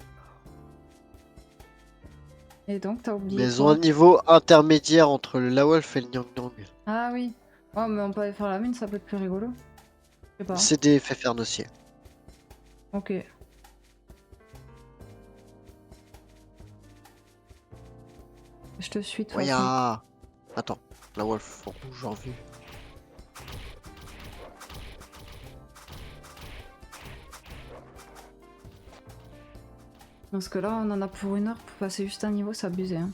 Et donc t'as Mais oublié elles ont un quoi? niveau intermédiaire entre le Lawolf et le Nyong Nyong. Ah oui. Oh mais on peut aller faire la mine, ça peut être plus rigolo. Je sais pas. C'est des fermes aussi. Ok. Je te suis de toute Ouais, façon. attends, Lawolf en rouge en vue. Parce que là on en a pour 1 heure pour passer juste un niveau, c'est abusé. Hein.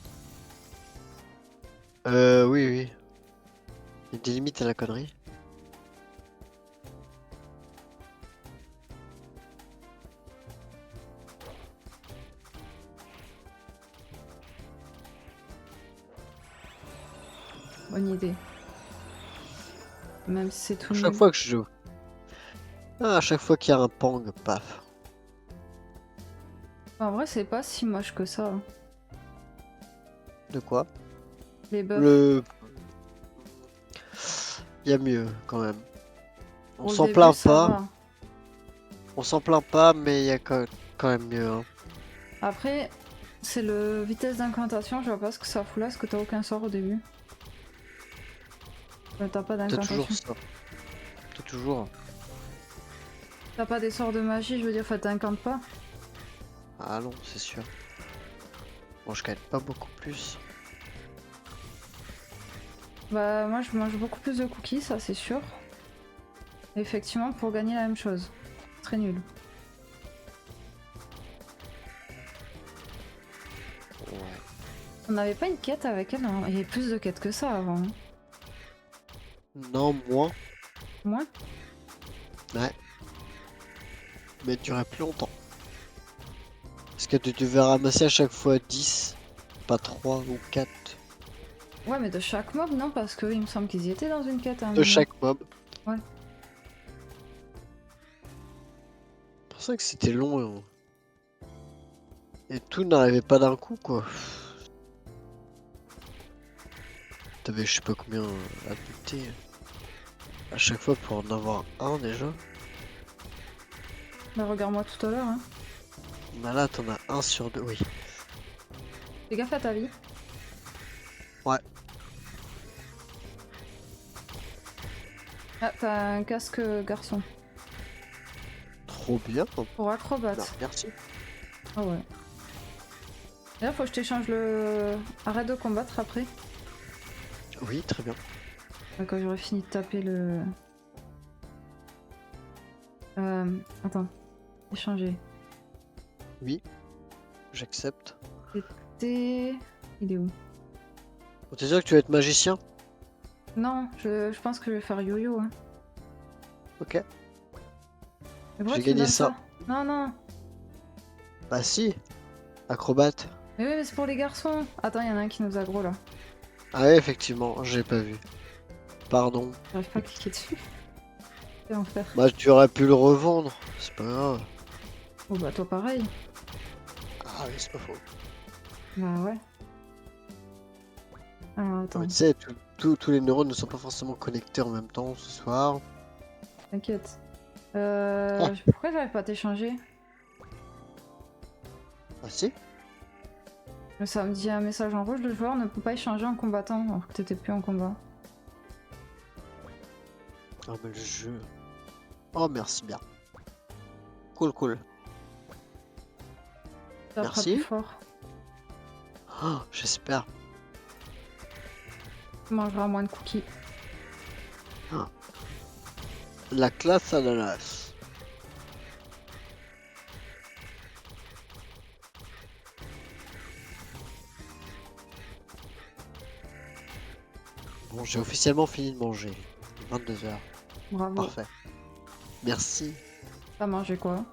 Oui. Il y a des limites à la connerie. Bonne idée. Même si c'est tout À chaque nul. fois que je joue. Ah, à chaque fois qu'il y a un pang, paf. En vrai c'est pas si moche que ça. Hein. De quoi? Les buffs. Le... Il y a mieux quand même. On Pour le s'en début, plaint ça pas. va. On s'en plaint pas, mais il y a quand même mieux. Hein. Après, c'est le vitesse d'incantation, je vois pas ce que ça fout là, parce que t'as aucun sort au début. T'as pas T'as toujours d'incantation. ça. T'as toujours. T'as pas des sorts de magie, je veux dire, enfin t'incantes pas. Ah non, c'est sûr. Bon, je gagne pas beaucoup plus. Bah moi je mange beaucoup plus de cookies, ça c'est sûr. Effectivement, pour gagner la même chose. Très nul. Ouais. On n'avait pas une quête avec elle, hein. Il y avait plus de quêtes que ça avant. Hein. Non, moins. Moins? Ouais. Mais elle durait plus longtemps. Parce que tu devais ramasser à chaque fois 10, pas 3 ou 4 Ouais, mais de chaque mob, non, parce que il me semble qu'ils y étaient dans une quête à un de moment. chaque mob. Ouais. C'est pour ça que c'était long. Et tout n'arrivait pas d'un coup, quoi. T'avais je sais pas combien à buter à chaque fois pour en avoir un déjà. Bah, regarde-moi tout à l'heure, hein. Bah là, t'en as un sur deux, oui. Fais gaffe à ta vie. Ouais. Ah, t'as un casque garçon. Trop bien. Pour acrobate. Non, merci. Ah ouais. D'ailleurs, faut que je t'échange le. Arrête de combattre après. Oui, très bien. Quand j'aurai fini de taper le. Attends. Échanger. Oui, j'accepte. C'était. Il est où? Bon, t'es sûr que tu vas être magicien? Non, je pense que je vais faire yo-yo. Hein. Ok. Mais pourquoi J'ai tu me gagné donnes ça. Non, non. Bah si, acrobate. Mais oui, mais c'est pour les garçons. Attends, il y en a un qui nous aggro là. Ah ouais, effectivement, j'ai pas vu. Pardon. J'arrive pas à cliquer dessus. Quel enfer. Bah tu aurais pu le revendre, c'est pas grave. Oh bah toi pareil. Ah oui, c'est pas faux. Bah ouais. Alors Non, attends, mais tu sais, tous les neurones ne sont pas forcément connectés en même temps ce soir. t'inquiète. Ah, Pourquoi j'arrive pas à t'échanger? ah si? Ça me dit un message en rouge, le joueur ne peut pas échanger en combattant alors que t'étais plus en combat. Ah mais le jeu. Oh merci bien. Cool cool. Ça fera plus Merci. fort. Oh, j'espère. Tu mangeras moins de cookies. La classe ananas. Bon, j'ai officiellement fini de manger. 22 h. Bravo. Parfait. Merci. T'as mangé quoi?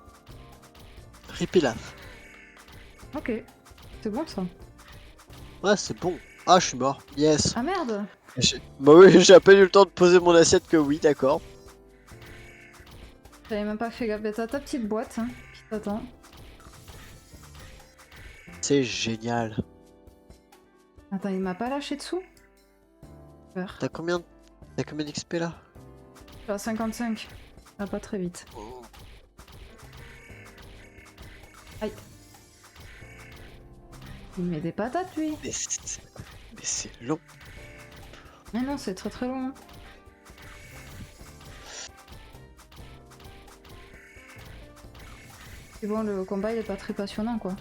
Ripilaf. Ok. C'est bon ça. Ouais, c'est bon. Ah, je suis mort. Yes. Ah merde! Bah oui, j'ai à peine eu le temps de poser mon assiette que oui, d'accord. J'avais même pas fait gaffe. T'as ta petite boîte hein, qui t'attend. C'est génial. Attends, il m'a pas lâché dessous? Super. T'as combien d'XP là? Je suis à 55. Ça va pas très vite. Aïe. Il met des patates lui. Mais c'est long. Mais non, c'est très très long. Hein. Et bon, le combat il est pas très passionnant quoi.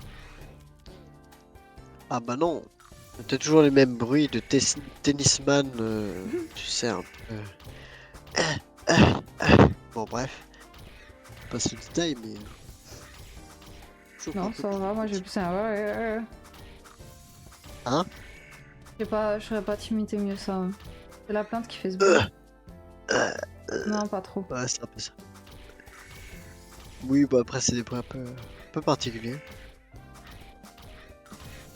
Ah bah non. T'as toujours les mêmes bruits de tennisman, tu sais, un peu. Bon bref. Passe le détail, mais. Non, ça va, moi j'ai plus un. Ouais. Hein? Je saurais pas t'imiter mieux ça. Hein. C'est la plante qui fait ce bruit. Non, pas trop. Ouais, c'est un peu ça. Oui, bah après, c'est des bruits un peu particuliers.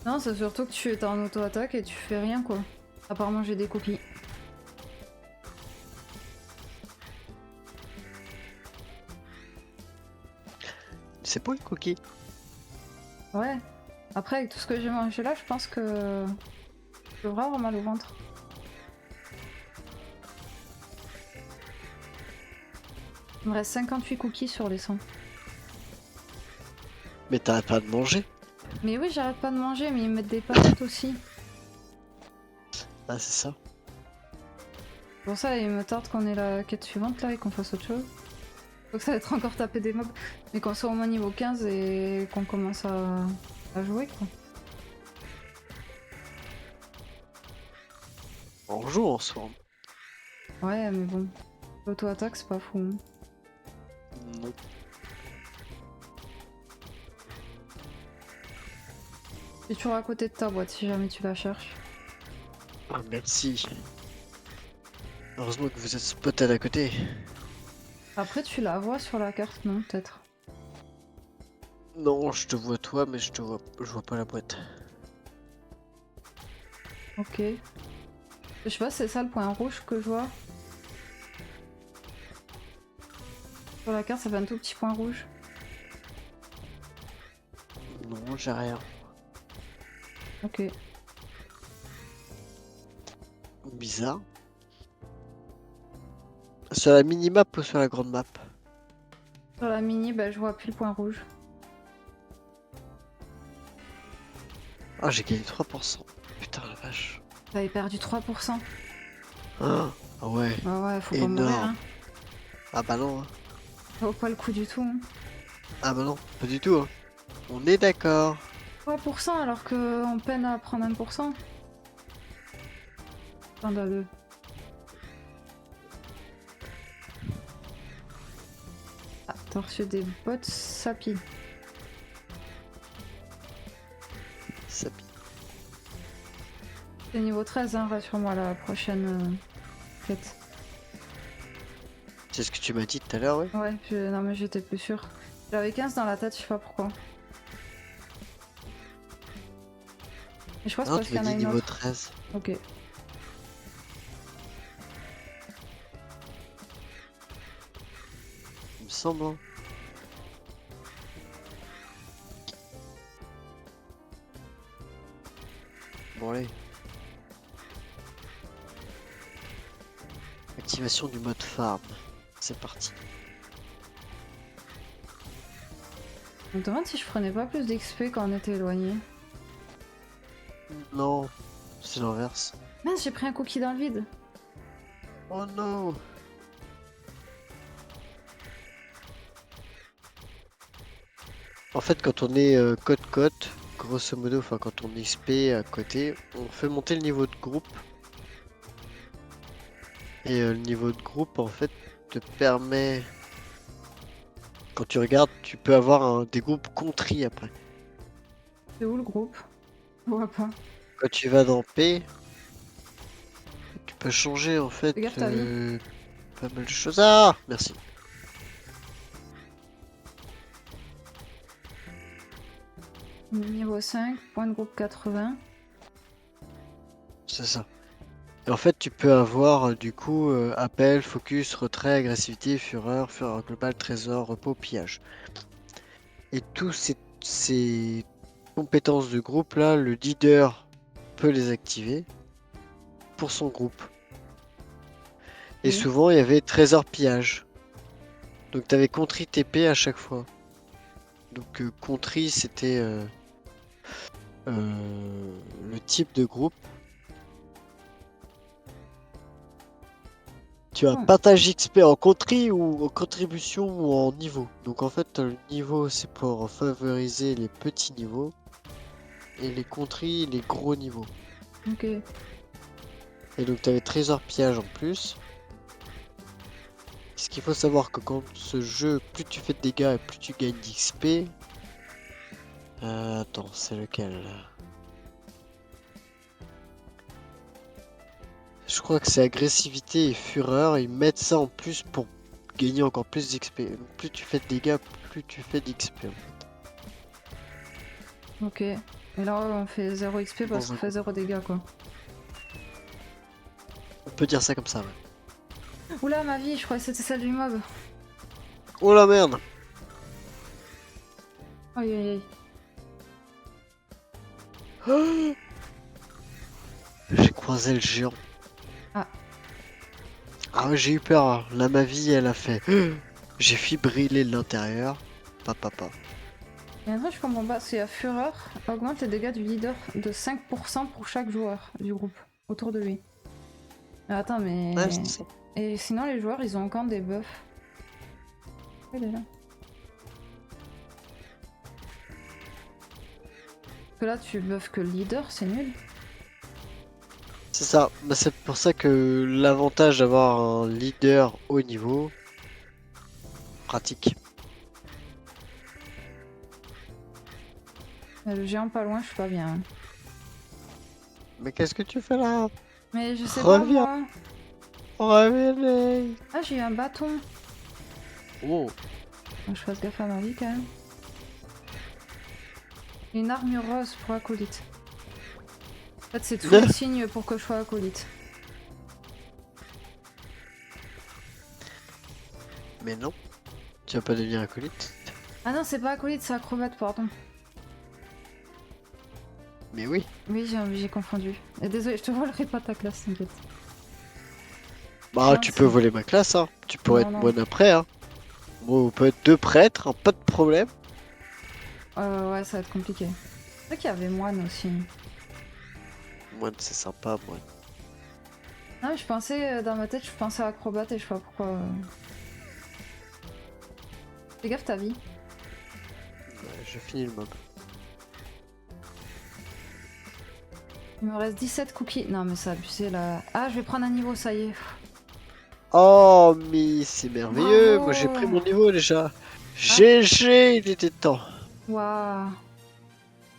Non, c'est surtout que tu es en auto-attaque et tu fais rien quoi. À part manger des cookies. C'est pas une cookie. Ouais. Après, avec tout ce que j'ai mangé là, je pense que je devrais avoir mal au ventre. Il me reste 58 cookies sur les 100. Mais t'arrêtes pas de manger. Mais oui, j'arrête pas de manger, mais ils me mettent des patates aussi. Ah, c'est ça. Pour ça, il me tarde qu'on ait la quête suivante là et qu'on fasse autre chose. Donc ça va être encore taper des mobs. Mais qu'on soit au moins niveau 15 et qu'on commence à jouer quoi. On joue en soi. Ouais, mais bon. L'auto-attaque, c'est pas fou. Hein. Non. C'est toujours à côté de ta boîte si jamais tu la cherches. Ah, merci. Heureusement que vous êtes spotted à côté. Après, tu la vois sur la carte, non? Peut-être. Non, je te vois toi, mais je vois pas la boîte. Ok. Je sais pas, c'est ça le point rouge que je vois. Sur la carte, ça fait un tout petit point rouge. Non, j'ai rien. Ok. Bizarre. Sur la mini-map ou sur la grande map? Sur la mini, bah, je vois plus le point rouge. Ah, j'ai gagné 3%. Putain la vache. T'avais perdu 3%. Ah, ah ouais, Bah ouais, faut pas mourir, énorme. hein. Ah bah non, hein. Ça vaut pas le coup du tout, hein. Ah bah non, pas du tout, hein. On est d'accord. 3% alors qu'on peine à prendre 1%. Scandaleux. Ah, t'as reçu des bottes sapi. Ça C'est niveau 13, hein, rassure-moi, la prochaine quête. C'est ce que tu m'as dit tout à l'heure, ouais. Ouais, non mais j'étais plus sûre. J'avais 15 dans la tête, je sais pas pourquoi. Et je crois que c'est Non, parce tu qu'il m'as y en a dit une niveau autre. 13. Ok. Il me semble, hein. Bon allez. Activation du mode farm. C'est parti. Je me demande si je prenais pas plus d'XP quand on était éloigné. Non, c'est l'inverse. Mince, j'ai pris un cookie dans le vide. Oh non. En fait, quand on est côte-côte, grosso modo, enfin quand on XP à côté, on fait monter le niveau de groupe. Et le niveau de groupe, en fait, te permet... Quand tu regardes, tu peux avoir des groupes contris après. C'est où le groupe? Je vois pas. Quand tu vas dans P, tu peux changer en fait Fais gaffe ta vie. pas mal de choses. Ah, merci. Niveau 5, point de groupe 80. C'est ça. Et en fait, tu peux avoir du coup appel, focus, retrait, agressivité, fureur globale, trésor, repos, pillage. Et tous ces compétences de groupe là, le leader peut les activer pour son groupe. Et Ok. souvent, il y avait trésor pillage. Donc, tu avais contri TP à chaque fois. Donc, contri, c'était le type de groupe. Tu as Hmm. partage XP en contri ou en contribution ou en niveau. Donc, en fait, le niveau, c'est pour favoriser les petits niveaux. Et les contris, les gros niveaux. Ok. Et donc, tu avais trésor pillage en plus. Ce qu'il faut savoir que quand ce jeu, plus tu fais de dégâts et plus tu gagnes d'XP. Attends, c'est lequel là? Je crois que c'est agressivité et fureur. Ils mettent ça en plus pour gagner encore plus d'XP. Plus tu fais de dégâts, plus tu fais d'XP en fait. Ok. Et là, on fait 0 XP parce Dans qu'on un fait groupe. 0 dégâts, quoi. On peut dire ça comme ça, ouais. Oula, ma vie, je croyais que c'était celle du mob. Oh la merde! Aïe aïe aïe. J'ai croisé le géant. Ah. Ah ouais, j'ai eu peur, hein. Là, ma vie, elle a fait. J'ai fibrillé l'intérieur. Papa. Et après, je comprends pas, parce qu'il y a Fureur, augmente les dégâts du leader de 5% pour chaque joueur du groupe, autour de lui. Mais attends, mais... Ouais, c'est ça. Et sinon, les joueurs, ils ont encore des buffs. Elle est là. Parce que là, tu buffes que le leader, c'est nul. C'est ça. Bah, c'est pour ça que l'avantage d'avoir un leader haut niveau, pratique. Le géant pas loin, je suis pas bien, hein. Mais qu'est-ce que tu fais là? Mais je sais pas, Reviens. moi. Réveille. Ah, j'ai eu un bâton. Oh. Faut que je fasse gaffe à ma vie quand même. Une armure rose pour acolyte. En fait, c'est tous les signes pour que je sois acolyte. Mais non, tu vas pas devenir acolyte. Ah non, c'est pas acolyte, c'est acrobate, pardon. Mais oui. Oui, j'ai confondu. Et désolé, je te volerai pas ta classe, t'inquiète. Bah, Non, tu c'est- peux voler ma classe, hein. Tu pourrais Non, être non. moine après, hein. Bon, on peut être deux prêtres, hein, pas de problème. Ouais, ça va être compliqué. C'est vrai qu'il y avait moine aussi. Moine, c'est sympa, moine. Non, mais je pensais, dans ma tête, je pensais à acrobate et je sais pas pourquoi. Fais gaffe ta vie. Je finis le mob. Il me reste 17 cookies. Non, mais ça a abusé là. Ah, je vais prendre un niveau, ça y est. Oh, mais c'est merveilleux. Bravo. Moi, j'ai pris mon niveau déjà. Ah. GG, il était temps. Waouh.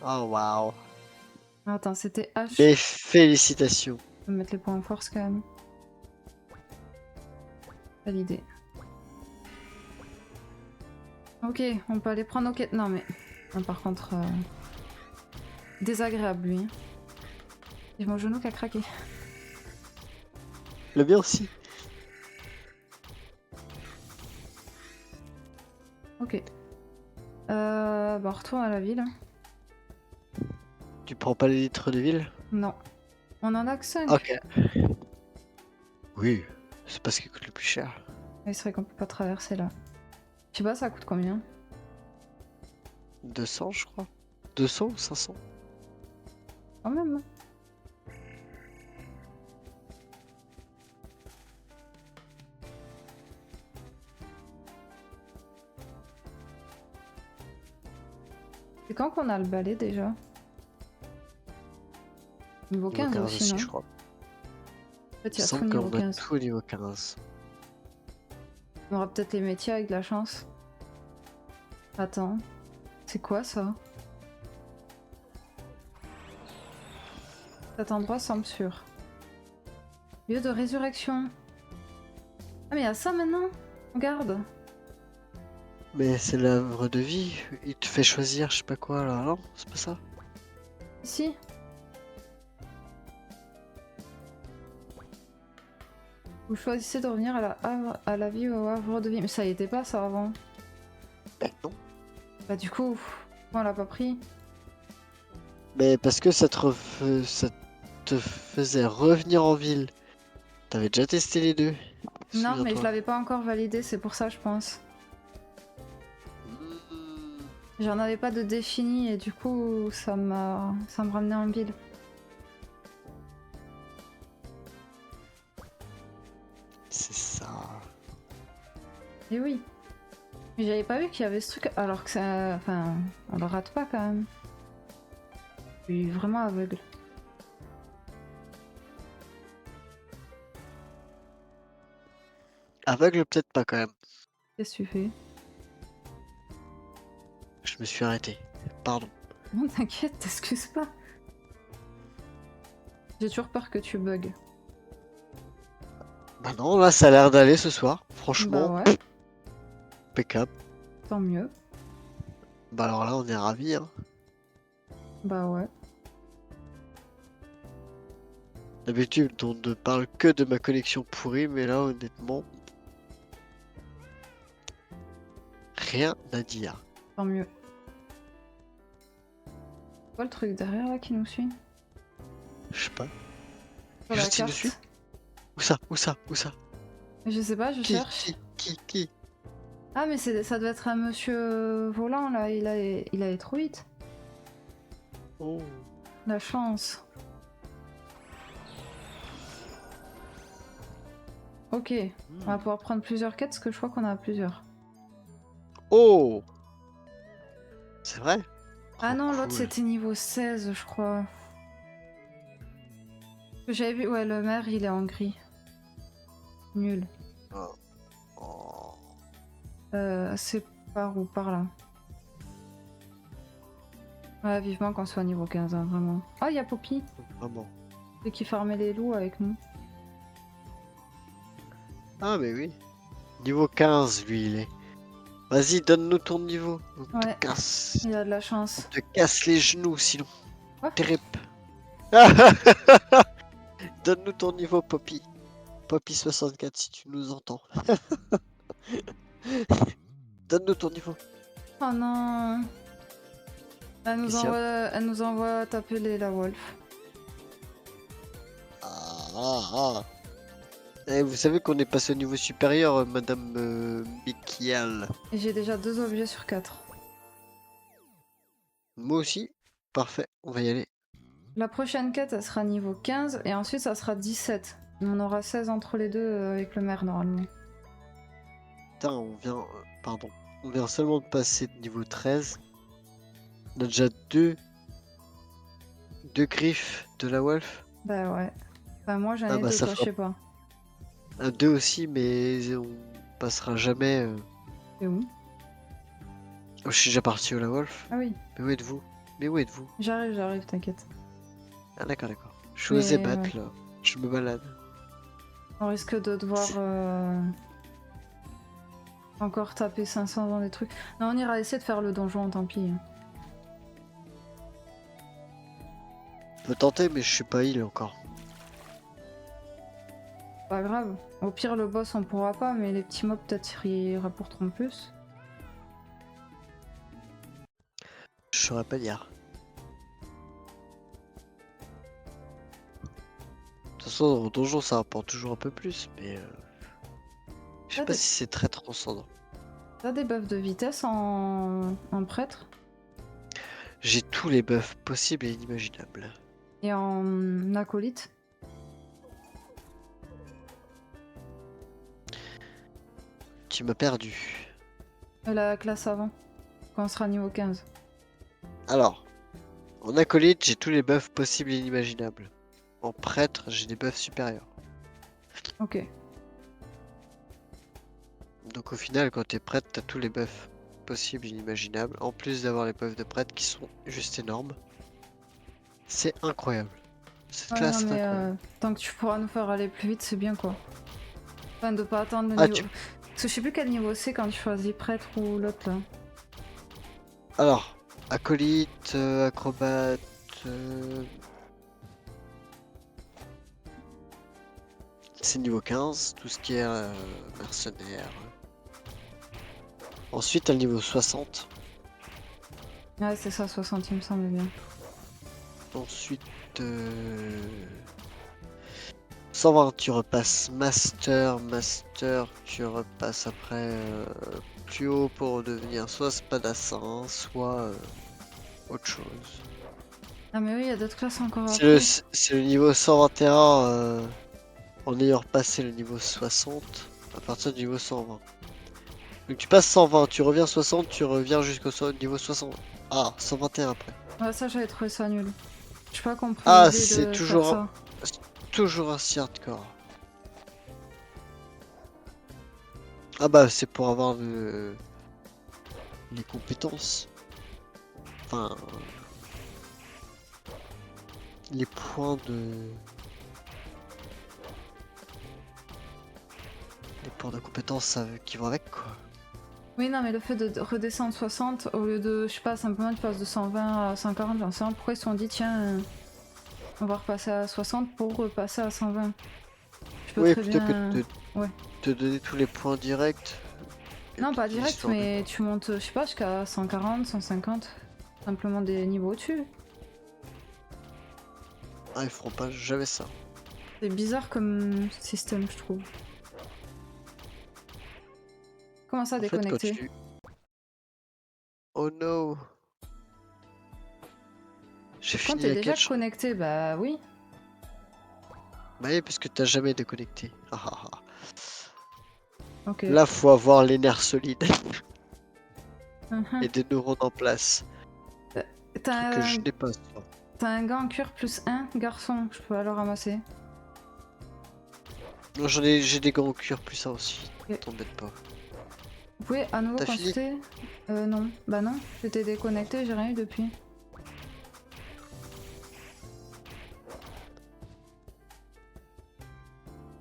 Oh, waouh. Attends, c'était H. Mais félicitations. Je vais mettre les points en force quand même. Validé. Ok, on peut aller prendre nos quêtes. Non, mais. Non, par contre. Désagréable lui. J'ai mon genou qui a craqué. Le mien aussi. Ok. Bah, on retourne à la ville. Tu prends pas les litres de ville? Non. On en a que 5. Ok. Oui, c'est pas ce qui coûte le plus cher. Mais c'est vrai qu'on peut pas traverser là. Je sais pas, ça coûte combien? 200, je crois. 200 ou 500? Quand même. Hein. C'est quand qu'on a le balai déjà? Niveau 15 aussi, non? je crois. En fait, il Il y a tout semble niveau qu'on a 15. tout au niveau 15. On aura peut-être les métiers avec de la chance. Attends. C'est quoi ça? Cet endroit semble sûr. Lieu de résurrection. Ah mais il y a ça maintenant? Regarde. Mais c'est l'œuvre de vie. Il te fait choisir je sais pas quoi là, non? C'est pas ça? Ici. Vous choisissez de revenir à la vie ou au havre de vie. Mais ça y était pas ça avant. Ben non. Bah du coup, on l'a pas pris. Mais parce que ça te faisait revenir en ville. T'avais déjà testé les deux. Non, mais je Souviens-toi. l'avais pas encore validé, c'est pour ça je pense. Hmm. J'en avais pas de défini et du coup ça me ramenait en ville. C'est ça. Et oui. Mais j'avais pas vu qu'il y avait ce truc alors que ça. Enfin, on le rate pas quand même. Je suis vraiment aveugle. Aveugle peut-être pas quand même. Qu'est-ce que tu fais? Je me suis arrêté. Pardon. Non, t'inquiète, t'excuses pas. J'ai toujours peur que tu bugs. Bah non, là ça a l'air d'aller ce soir. Bah Franchement, ouais, impeccable. tant mieux. Bah alors là on est ravis. Hein. Bah ouais. D'habitude on ne parle que de ma connexion pourrie, mais là honnêtement, rien à dire. Tant mieux. Quoi le truc derrière là qui nous suit? Je sais pas. Sur la Juste il nous carte. suit. Où ça? Où ça? Où ça? Je sais pas, je cherche. Qui? Ah mais ça doit être un monsieur volant là, il allait trop vite. Oh. La chance. Ok, on va pouvoir prendre plusieurs quêtes parce que je crois qu'on a plusieurs. Oh. C'est vrai? Ah Oh, non, l'autre cool. c'était niveau 16 je crois. J'avais vu, ouais le maire il est en gris. Nul. Oh. C'est par où? Par là. Ouais, vivement qu'on soit niveau 15, hein, vraiment. Oh, il y a Poppy, Vraiment. celui qui farmait les loups avec nous. Ah, mais oui. Niveau 15, lui, il est. Vas-y, donne-nous ton niveau. On te Ouais, casse. il a de la On chance. te casse les genoux, sinon. Quoi? Trip. Donne-nous ton niveau, Poppy. Poppy 64, si tu nous entends. Donne-nous ton niveau. Oh non. Qu'est-ce qu'il y a? Elle nous envoie taper la Wolf. Ah. Eh, vous savez qu'on est passé au niveau supérieur, Madame Mikial. Et j'ai déjà 2 objets sur 4. Moi aussi. Parfait, on va y aller. La prochaine quête, elle sera niveau 15 et ensuite ça sera 17. On aura 16 entre les deux avec le maire normalement. Putain, on vient. Pardon. On vient seulement de passer de niveau 13. On a déjà deux griffes de la Wolf. Bah ouais. Bah moi j'en Ah ai bah 2, ça toi je fera sais pas. deux aussi, mais on passera jamais. C'est où? Oh, je suis déjà parti au la Wolf. Ah oui, Mais où êtes-vous? Mais où êtes-vous? j'arrive, t'inquiète. Ah d'accord. Je suis aux Mais ébats ouais. là. Je me balade. On risque de devoir encore taper 500 dans des trucs. Non, on ira essayer de faire le donjon, tant pis. On peut tenter, mais je suis pas heal encore. Pas grave. Au pire, le boss on pourra pas, mais les petits mobs peut-être ils rapporteront plus. Je saurais pas dire. De toute façon, au donjon, ça rapporte toujours un peu plus, mais je sais Ah, pas si c'est très transcendant. T'as des buffs de vitesse en prêtre J'ai tous les buffs possibles et inimaginables. et en acolyte. Tu m'as perdu. Et la classe avant, quand on sera niveau 15. Alors, en acolyte, j'ai tous les buffs possibles et inimaginables. En prêtre, j'ai des buffs supérieurs. Ok. Donc au final, quand t'es prêtre, t'as tous les buffs possibles et inimaginables, en plus d'avoir les buffs de prêtre qui sont juste énormes. C'est incroyable. Cette Ouais, non, classe est mais incroyable. tant que tu pourras nous faire aller plus vite, c'est bien quoi. Enfin, de pas attendre le Ah, niveau. Parce que je sais plus quel niveau c'est quand tu choisis prêtre ou l'autre là. Alors, acolyte, acrobate... C'est niveau 15, tout ce qui est mercenaire. Ensuite, t'as le niveau 60. Ouais, c'est ça, 60, il me semble bien. Ensuite, 120, tu repasses master. Master, tu repasses après plus haut pour devenir soit spadassin, soit autre chose. Ah, mais oui, il y a d'autres classes encore C'est après. le niveau 121 en ayant repassé le niveau 60 à partir du niveau 120. Donc tu passes 120, tu reviens 60, tu reviens jusqu'au niveau 60. Ah, 121 après. Ouais, ça, j'avais trouvé ça nul. J'ai pas compris Ah, l'idée c'est de faire ça. toujours aussi hardcore. Ah bah c'est pour avoir les compétences. Enfin, les points de... Les points de compétences qui vont avec quoi. Oui, non, mais le fait de redescendre 60 au lieu de, je sais pas, simplement tu passes de 120 à 140, j'en sais rien pourquoi ils se sont dit, tiens, on va repasser à 60 pour repasser à 120. Je peux Oui, très plutôt que bien. de Ouais. te donner tous les points directs. Non, pas toute une direct, histoire de- mais tu montes, je sais pas, jusqu'à 140, 150. Simplement des niveaux au-dessus. Ah, ils feront pas jamais ça. C'est bizarre comme système, je trouve. Comment ça En fait, quand déconnecter? tu... Oh no! J'ai Quand fini t'es la déjà quête. connecté, bah oui. Bah oui, parce que t'as jamais déconnecté. Ah, ah, ah. Ok. Là, faut avoir les nerfs solides Mhm. et des neurones en place. Truc que T'as je un... n'ai pas. Ça. T'as un gant en cuir plus 1 garçon, je peux alors ramasser. Non, j'ai des gants en cuir plus ça aussi. Ok. T'embête pas. Vous pouvez à nouveau T'as fini? consulter? Non. Bah non, j'étais déconnecté, j'ai rien eu depuis.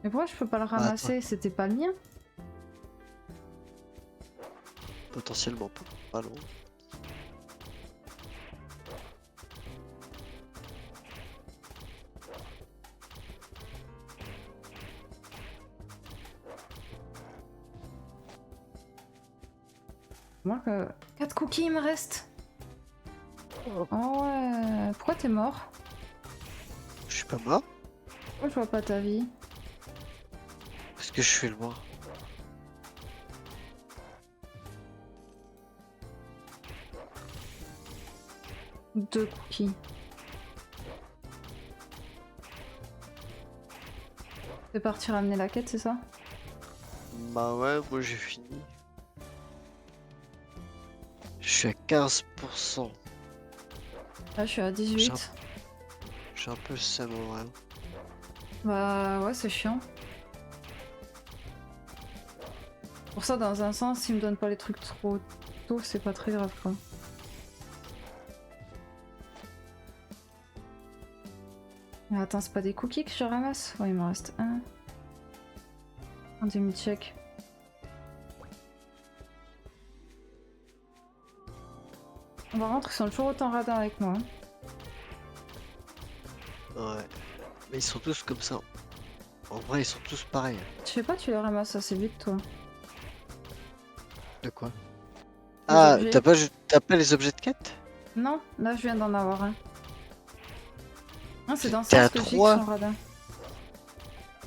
Mais pourquoi je peux pas le Bah, attends, ramasser? C'était pas le mien? potentiellement pas long. Moi que... 4 cookies il me reste. Oh. Oh ouais. Pourquoi t'es mort? Je suis pas mort Pourquoi je vois pas ta vie? parce que je suis loin. Deux cookies. C'est parti ramener la quête, c'est ça? Bah ouais, moi j'ai fini. Je suis à 15%. Là, je suis à 18. J'ai un peu le seum en vrai. Bah ouais, c'est chiant. Pour ça, dans un sens, s'il me donne pas les trucs trop tôt, c'est pas très grave, quoi. Mais attends, c'est pas des cookies que je ramasse? Ouais, il m'en reste un. Un demi-check. Par contre, ils sont toujours autant radins avec moi. Hein. Ouais. Mais ils sont tous comme ça. En vrai, ils sont tous pareils. Je sais pas, tu les ramasses assez vite, toi. De quoi? Les Ah, objets. t'as pas les objets de quête? Non, là, je viens d'en avoir un. Ah, c'est dans ce T'es à sens que je dis qu'ils 3? sont radins.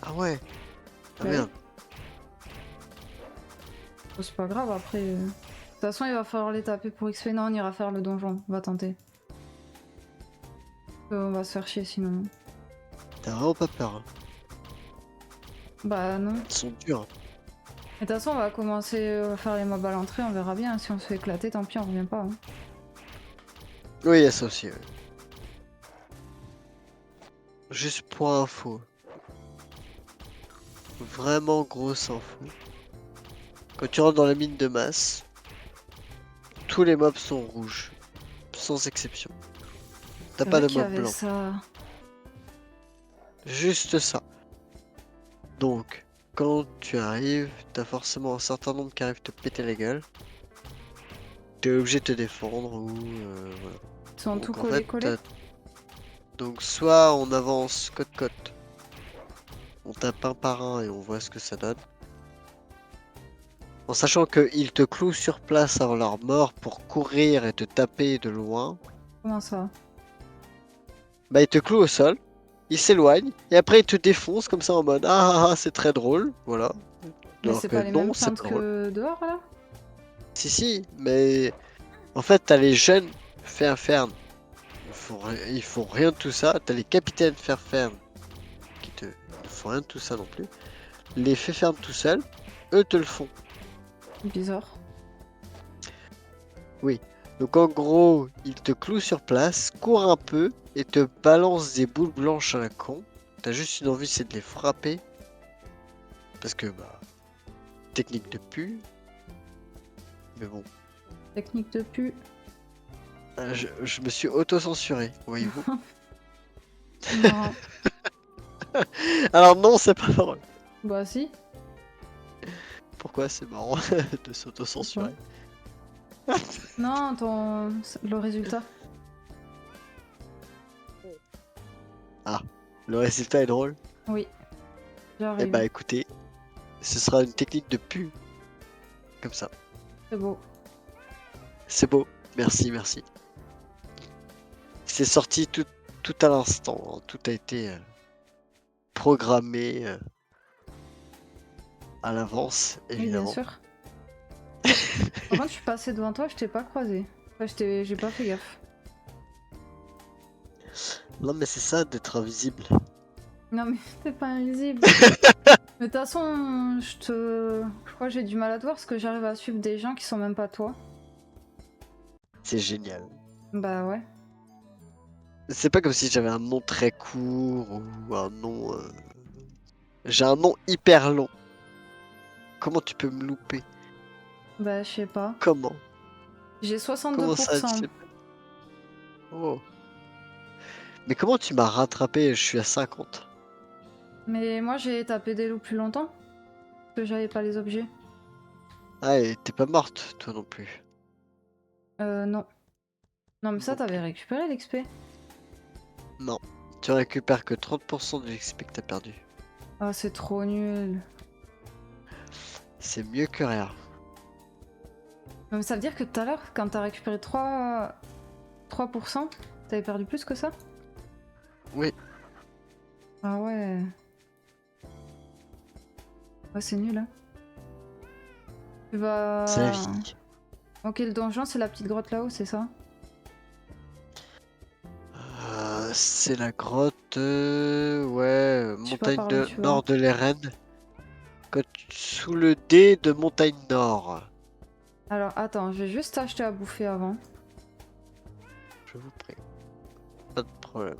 Ah ouais. Ah Bah oui. merde. Bon, c'est pas grave, après... De toute façon, il va falloir les taper pour XP. Non, on ira faire le donjon. On va tenter. On va se faire chier, sinon. T'as vraiment pas peur. Hein. Bah non. Ils sont durs. Hein. Mais de toute façon, on va commencer à faire les mobs à l'entrée, on verra bien. Si on se fait éclater, tant pis, on revient pas. Hein. Oui, il y a ça aussi. Ouais. Juste pour info. Vraiment grosse info. Quand tu rentres dans la mine de masse, tous les mobs sont rouges. Sans exception. T'as C'est pas vrai de qu'il y mob avait blanc. ça. Juste ça. Donc, quand tu arrives, t'as forcément un certain nombre qui arrivent te péter la gueule. T'es obligé de te défendre ou voilà. Ils sont tout Donc en fait, collés. donc soit on avance côte-côte, on tape un par un et on voit ce que ça donne. En sachant qu'ils te clouent sur place avant leur mort pour courir et te taper de loin. Comment ça? Bah ils te clouent au sol, ils s'éloignent et après ils te défoncent comme ça en mode ah c'est très drôle, voilà. Mais Alors c'est que pas les mêmes non, c'est plantes pas drôle. que dehors, là? Si, mais en fait t'as les jeunes faire ferme. Ils font rien de tout ça. T'as les capitaines faire ferme qui ne font rien de tout ça non plus. Les faits ferme tout seul, eux te le font. Bizarre. Oui. Donc en gros, ils te clouent sur place, courent un peu et te balancent des boules blanches à la con. T'as juste une envie, c'est de les frapper. Parce que, bah, technique de pu. Mais bon, Technique de pu. je me suis auto-censuré, voyez-vous. Non. Alors non, c'est pas drôle. Bah si. Pourquoi c'est marrant de s'auto-censurer? Non, le résultat. Ah, le résultat est drôle. Oui. Eh J'arrive. bah écoutez, ce sera une technique de pu. Comme ça. C'est beau. C'est beau. Merci, merci. C'est sorti tout à l'instant. Hein. Tout a été programmé à l'avance, Oui, bien évidemment. sûr. Par contre, je suis passé devant toi, je t'ai pas croisé. Enfin, j'ai pas fait gaffe. Non, mais c'est ça d'être invisible. Non, mais t'es pas invisible. Mais de toute façon, je crois que j'ai du mal à te voir parce que j'arrive à suivre des gens qui sont même pas toi. C'est génial. Bah ouais. C'est pas comme si j'avais un nom très court ou un nom. J'ai un nom hyper long. Comment tu peux me louper? Bah, je sais pas. Comment? J'ai Comment ça? 62%. Oh. Mais comment tu m'as rattrapé? Je suis à 50. Mais moi j'ai tapé des loups plus longtemps. Parce que j'avais pas les objets. Ah, et t'es pas morte, toi non plus. Non. Non mais ça Non t'avais plus. récupéré l'XP. Non. Tu récupères que 30% de l'XP que t'as perdu. Ah c'est trop nul. C'est mieux que rien. Non, mais ça veut dire que tout à l'heure, quand t'as récupéré 3%, t'avais perdu plus que ça? Oui. Ah ouais. Ouais c'est nul hein. Tu C'est la vas... vie. Ok le donjon c'est la petite grotte là-haut c'est ça? C'est la grotte, ouais, Je sais pas montagne par où de tu vas. nord de l'Eren. Sous le dé de montagne nord. Alors attends, je vais juste acheter à bouffer avant. Je vous prie. Pas de problème.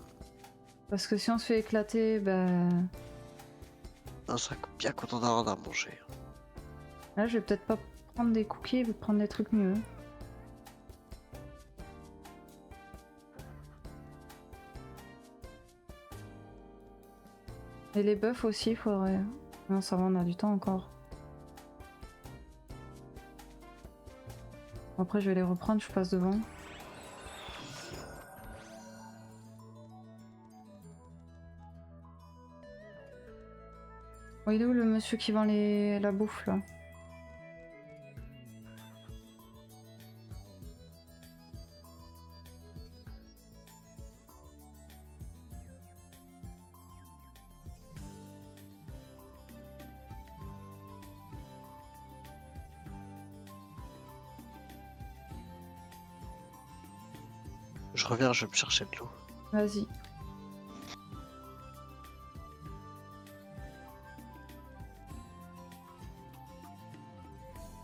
Parce que si on se fait éclater, ben... On sera bien content d'avoir à manger. Là je vais peut-être pas prendre des cookies, je vais prendre des trucs mieux. Et les bœufs aussi, il faudrait... Non ça va, on a du temps encore. Après je vais les reprendre, je passe devant. Oh, il est où le monsieur qui vend la bouffe là? Je reviens, je vais me chercher de l'eau. Vas-y.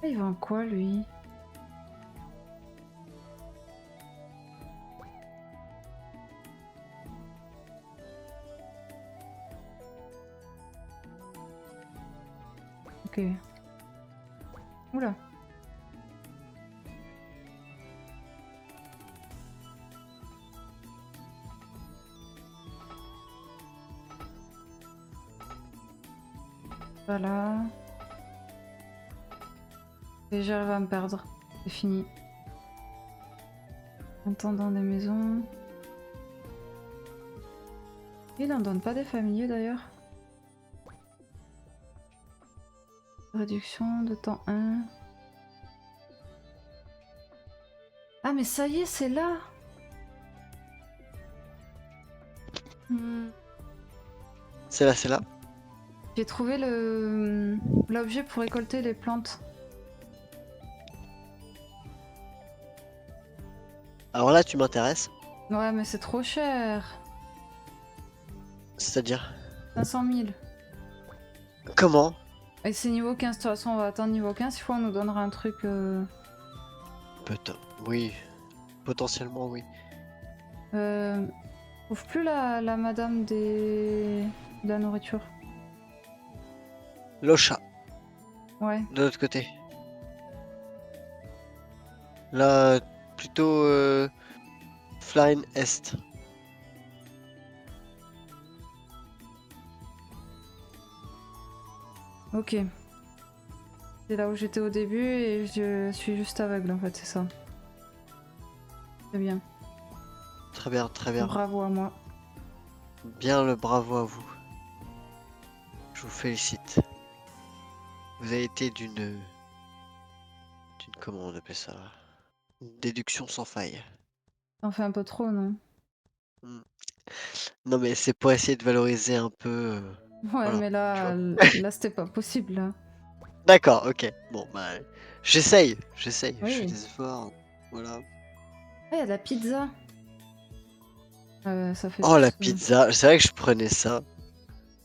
Il vend quoi lui? Ok. Oula. Voilà. Et j'arrive à me perdre. C'est fini. Intendant des maisons. Il en donne pas des familiers d'ailleurs. Réduction de temps 1. Ah mais ça y est, c'est là. C'est là, c'est là. J'ai trouvé l'objet pour récolter les plantes. Alors là, tu m'intéresses. Ouais mais c'est trop cher. C'est-à-dire 500 000. comment? Et c'est niveau 15, de toute façon on va atteindre niveau 15, il faut on nous donnera un truc... Peut-être. Oui. Potentiellement, oui. Trouve plus la madame de la nourriture. L'Ocha, Ouais. de l'autre côté. Là, plutôt Florine Est. Ok. C'est là où j'étais au début et je suis juste aveugle en fait, c'est ça. C'est bien. Très bien, très bien. Bravo à moi. Bien le bravo à vous. Je vous félicite. Vous avez été d'une comment on appelle ça? Une déduction sans faille. T'en fais un peu trop, non? Hmm. Non mais c'est pour essayer de valoriser un peu. Ouais, Voilà, mais tu vois. là c'était pas possible là. D'accord, ok. Bon bah j'essaye, je fais Oui. des efforts. Voilà. Ah, y a de la pizza. Ça fait Oh la plus. pizza, c'est vrai que je prenais ça.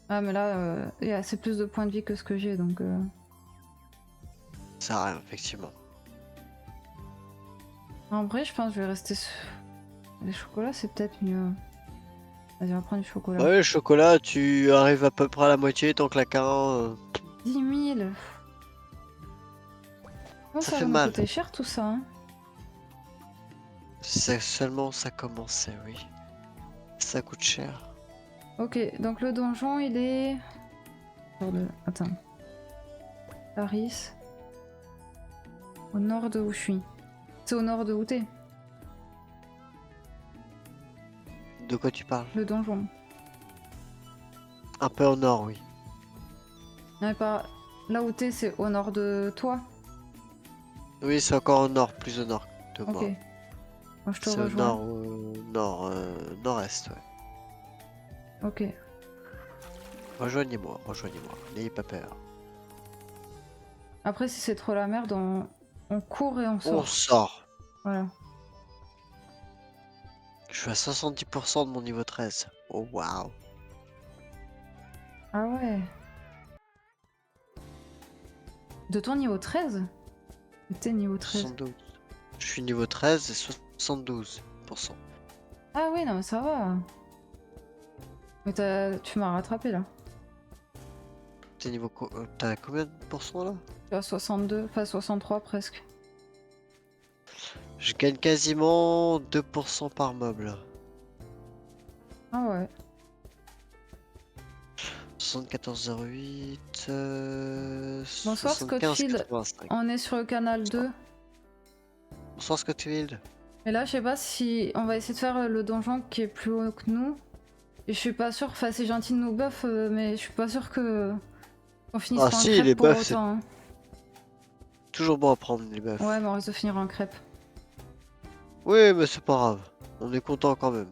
Ah, mais là, c'est plus de points de vie que ce que j'ai donc. Ça a rien, effectivement. En vrai, je pense que je vais rester sur. Les chocolats, c'est peut-être mieux. Vas-y, on va prendre du chocolat. Ouais, le chocolat, tu arrives à peu près à la moitié, t'en claques un. 10 000. Bon, Ça ça fait va nous mal. coûter cher tout ça. Hein. C'est seulement ça commençait, oui. Ça coûte cher. Ok, donc le donjon, il est... Attends. Paris. Au nord de où je suis. C'est au nord de où t'es, De quoi tu parles? le donjon. Un peu au nord, oui. Non, mais pas... Là où t'es, c'est au nord de toi. Oui, c'est encore au nord, plus au nord de Ok. moi. Moi, je te C'est au rejoins. nord, nord, nord-est, ouais. Ok. Rejoignez-moi, rejoignez-moi. N'ayez pas peur. Après, si c'est trop la merde, on court et on On sort. sort. Voilà. Je suis à 70% de mon niveau 13. Oh waouh. Ah ouais. De ton niveau 13? T'es niveau 13. 72. Je suis niveau 13 et 72%. Ah oui, non, mais ça va. Mais tu m'as rattrapé là. T'es niveau t'as combien de pourcents là? Tu as 62, enfin 63 presque. Je gagne quasiment 2% par mob là. Ah ouais. 74,08, Bonsoir Scottfield. 75,85. On est sur le canal Bonsoir. 2. Bonsoir Scottfield. Et là, je sais pas si on va essayer de faire le donjon qui est plus haut que nous. Et je suis pas sûre, enfin c'est gentil de nous buff, mais je suis pas sûre que qu'on finisse Ah pas en si, crêpe les pour buffs, c'est autant, hein. toujours bon à prendre les Ouais, buffs. mais on risque de finir en crêpe. Oui, mais c'est pas grave. On est content quand même.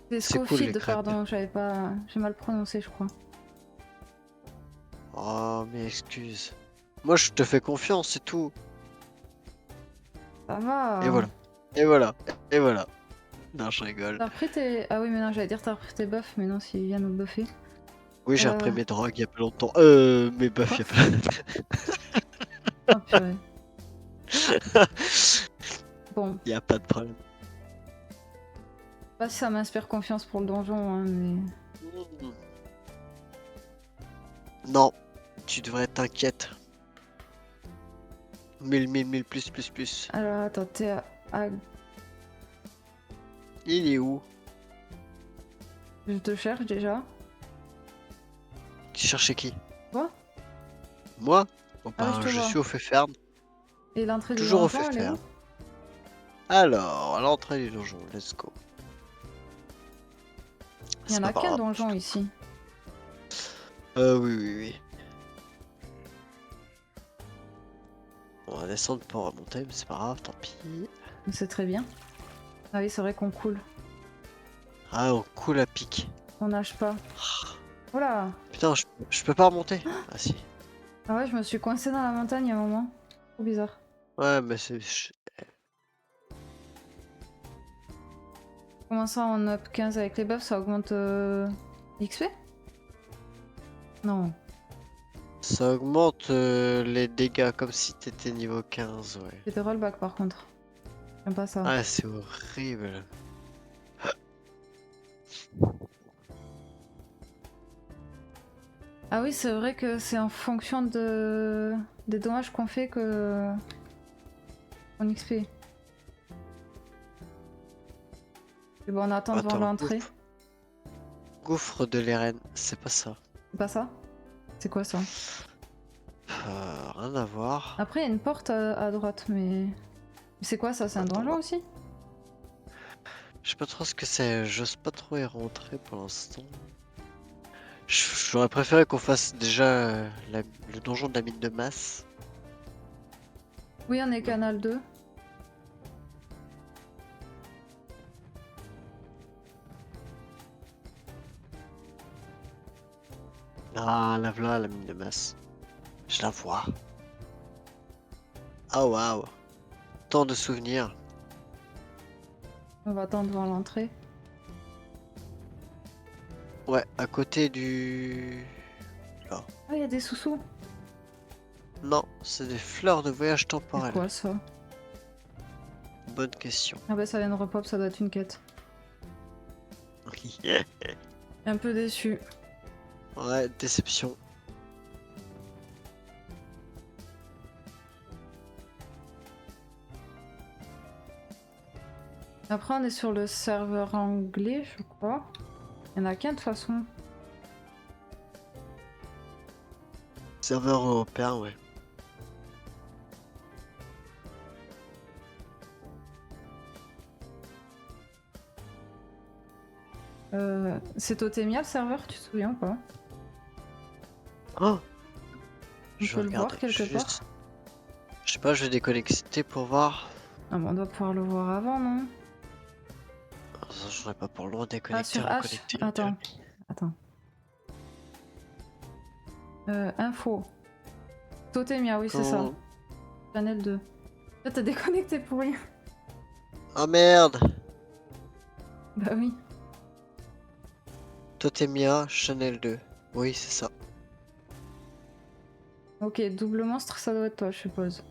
C'est C'est cool les Scofield, crêpes. pardon, j'avais pas. J'ai mal prononcé, je crois. Oh, mais excuse. Moi, je te fais confiance, c'est tout. Ça Et va. voilà. Et voilà. Et voilà. Non, je rigole. T'as repris tes. Ah oui, mais non, j'allais dire t'as repris tes buffs, mais non, s'il vient nous buffer. Oui, j'ai repris Euh. mes drogues il y a pas longtemps. Mes buffs Quoi? il y a pas longtemps. Oh purée. Bon, Il y a pas de problème. pas si ça m'inspire confiance pour le donjon, hein, mais. Mm. Non, tu devrais être inquiète. 1000, plus. Alors attends, t'es à. Il est où? Je te cherche déjà. Tu cherchais qui? Quoi? Moi? Oh, Ah oui, je ben, te je vois. suis au fait ferme. Et l'entrée du Toujours au fait donjon, elle est où? ferme. Alors, à l'entrée du donjon, let's go. Il y C'est en pas a qu'un grave. donjon ici. Oui. On va descendre pour remonter, mais c'est pas grave, tant pis. C'est très bien. Ah oui, c'est vrai qu'on coule. Ah, on coule à pic. On nage pas. Voilà. Putain, je peux pas remonter. Ah si. Ah ouais, je me suis coincée dans la montagne à un moment. Trop bizarre. Ouais, mais c'est... Comment ça, en up 15 avec les buffs, ça augmente l'XP? Non. Ça augmente les dégâts comme si t'étais niveau 15, ouais. J'ai des rollbacks par contre. J'aime pas ça. Ah, c'est horrible. Ah oui, c'est vrai que c'est en fonction des dommages qu'on fait que... en XP. Et bon, on attend devant Attends, l'entrée. gouffre de l'Eren, c'est pas ça. C'est pas ça? C'est quoi ça? Rien à voir. Après, il y a une porte à droite, mais... C'est quoi ça? C'est un Attends, donjon aussi? je sais pas trop ce que c'est, j'ose pas trop y rentrer pour l'instant. J'aurais préféré qu'on fasse déjà le donjon de la mine de masse. Oui, on est canal 2. Ah, la voilà la mine de masse. Je la vois. Ah waouh. Tant de souvenirs. On va attendre devant l'entrée. Ouais, à côté du... Là. Ah, il y a des sous-sous. Non, c'est des fleurs de voyage C'est temporel. quoi ça? Bonne question. Ah bah ça vient de repop, ça doit être une quête. Un peu déçu. Ouais, déception. Après on est sur le serveur anglais, je crois. Il y en a qu'un de toute façon. Serveur européen, ouais. C'est Totemia le serveur, tu te souviens ou pas? Oh, On je peut vais le voir regarder. quelque part. Juste. Je sais pas, je vais déconnecter pour voir. Ah bon, on doit pouvoir le voir avant, non? Ça, j'aurais pas pour le droit de Ah, déconnecter, sur H. reconnecter. Attends. Attends. Info. Totemia, oui, c'est ça. Quand... Channel 2. Là, t'as déconnecté pour rien. Ah merde! Bah oui. Totemia, Chanel 2. Oui, c'est ça. Ok, double monstre, ça doit être toi, je suppose.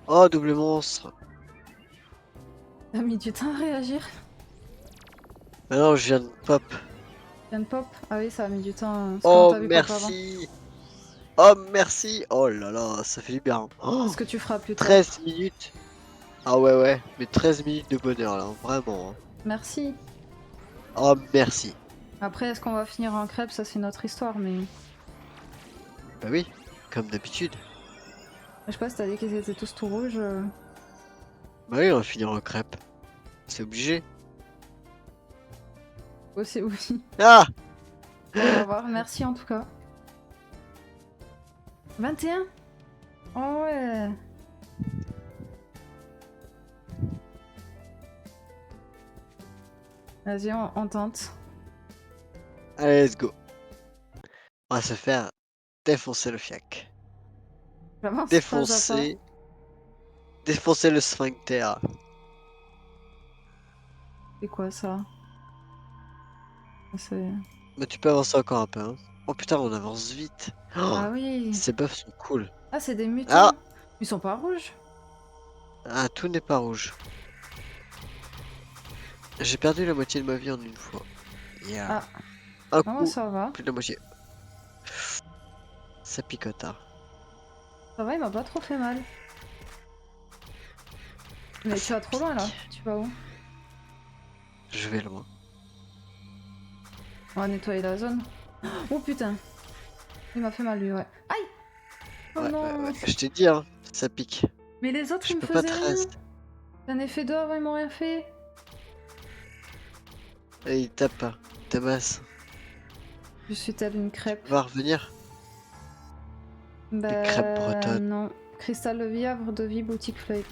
Oh, double monstre! T'as mis du temps à réagir. Mais non, je viens de pop. Viens de pop. Ah oui, ça a mis du temps. Parce qu'on Oh, t'a vu pop avant. merci! Oh, merci! Oh là là, ça fait du bien. C'est Oh, ce que tu feras plus tard. 13 minutes! Ah ouais, ouais, mais 13 minutes de bonheur là, vraiment. Hein. Merci. Oh, merci. Après, est-ce qu'on va finir en crêpe? Ça, c'est notre histoire, mais. Bah oui, comme d'habitude. Je sais pas si t'as dit qu'ils étaient tous tout rouges. Bah oui, on va finir en crêpe. C'est obligé. Aussi, oui. Ah! On va voir. Merci en tout cas. 21? Oh ouais. Vas-y, on tente. Allez, let's go. On va se faire défoncer le fiac. J'avance pas à pas. Défoncer. Défoncer le sphincter. C'est quoi ça? C'est. Mais tu peux avancer encore un peu. Hein. Oh putain, on avance vite. Oh, Ah oui. ces buffs sont cool. Ah, c'est des Ah! mutants. Ils sont pas rouges. Ah, tout n'est pas rouge. J'ai perdu la moitié de ma vie en une fois. Yeah. Ah, Un comment coup, ça va? plus de la moitié. Ça picote. Hein. Ça va, il m'a pas trop fait mal. Mais tu Ça vas trop loin là. pique. Tu vas où? Je vais loin. On va nettoyer la zone. Oh putain. Il m'a fait mal lui, ouais. Aïe! Oh Ouais, ouais, non! ouais. Je t'ai dit, hein, ça pique. Mais les autres, Je ils me peux pas faisaient te rien. rester. J'en ai fait deux avant, ils m'ont rien fait. Et il tape pas. Il tabasse. Je suis telle une crêpe. Tu vas revenir? Les crêpes Bah bretonnes. non. Cristal de vie, havre de vie, boutique fleuille.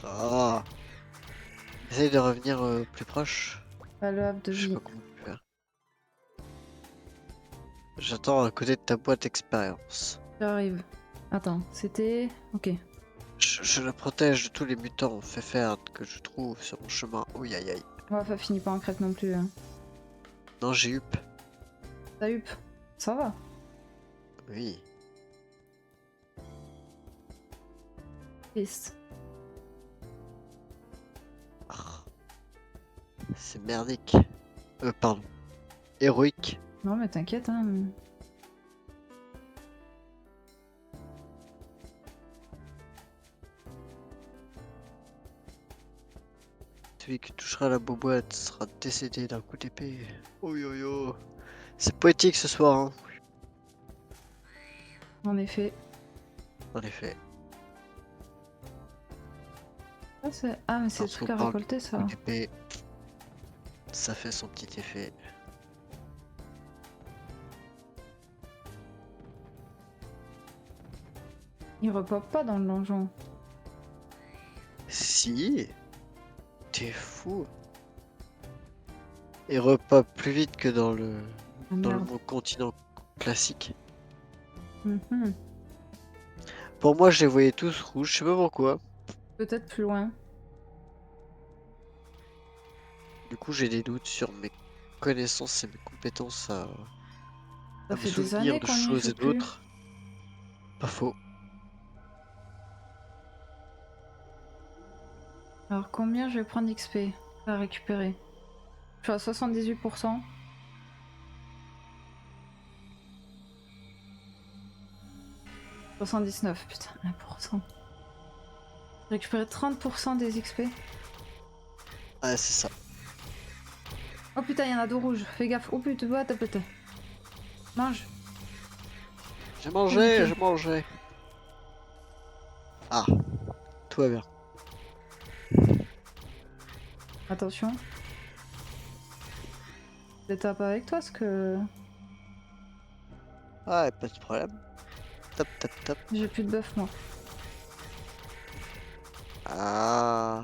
Ah. Essaye de revenir plus proche. Bah le havre de Je sais vie. pas comment faire. J'attends à côté de ta boîte expérience. J'arrive. Attends, c'était... Ok. Je la protège de tous les mutants fait faire que je trouve sur mon chemin. Oui, aïe aïe. Ouais, ça finit pas en crêpe non plus. Hein. Non, j'ai eu. T'as eu? Ça va. Oui. Triste. Ah, c'est merdique. Pardon. Héroïque. Non mais t'inquiète, hein. Celui qui touchera la boîte sera décédé d'un coup d'épée. Oh yo yo. C'est poétique ce soir, hein. En effet. En effet. Ah mais c'est le Lorsqu'on truc à parle récolter ça. coup d'épée, ça fait son petit effet. Il repop pas dans le donjon. Si. T'es fou. Il repop plus vite que dans le Ah dans le merde. continent classique. Mhm. Pour moi, je les voyais tous rouges, je sais pas pourquoi. Peut-être plus loin. Du coup, j'ai des doutes sur mes connaissances et mes compétences Ça à me fait des souvenir années de qu'on n'y choses joue et plus. d'autres. Pas faux. Alors combien je vais prendre d'XP à récupérer? Je suis à 78%. 79, putain, 1%. Récupérer 30% des XP. Ouais, c'est ça. Oh putain, il y en a 2 rouges, fais gaffe. Oh putain, what, putain. Mange. J'ai mangé, Niqué. j'ai mangé. Ah, tout va bien. Attention. Je les tape avec toi parce que Ouais, pas de problème. Top, top, top. j'ai plus de buff moi. Ah,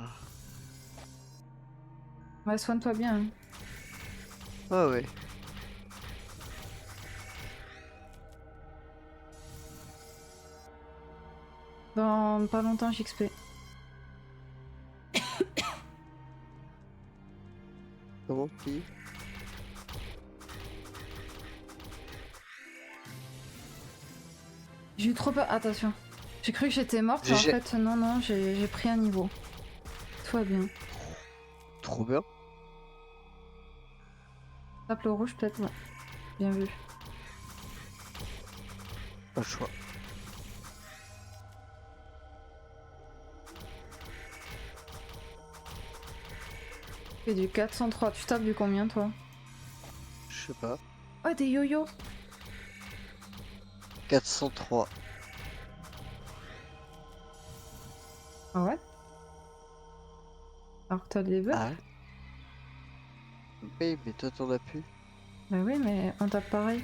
Ouais, soigne-toi bien. Hein. ouais, ouais. Dans pas longtemps, j'XP. Comment qui? J'ai eu trop peur. Attention. J'ai cru que j'étais morte, mais en GG. fait, non, non, j'ai pris un niveau. Tout va bien. Trop bien. Tape le rouge, peut-être, ouais. Bien vu. Pas le choix. Fais du 403. Tu tapes du combien, toi? Je sais pas. Oh, des yo-yo. 403. Ah ouais? Alors que t'as des buffs? Ah ouais? Oui, mais toi t'en as plus. Bah oui, mais on tape pareil.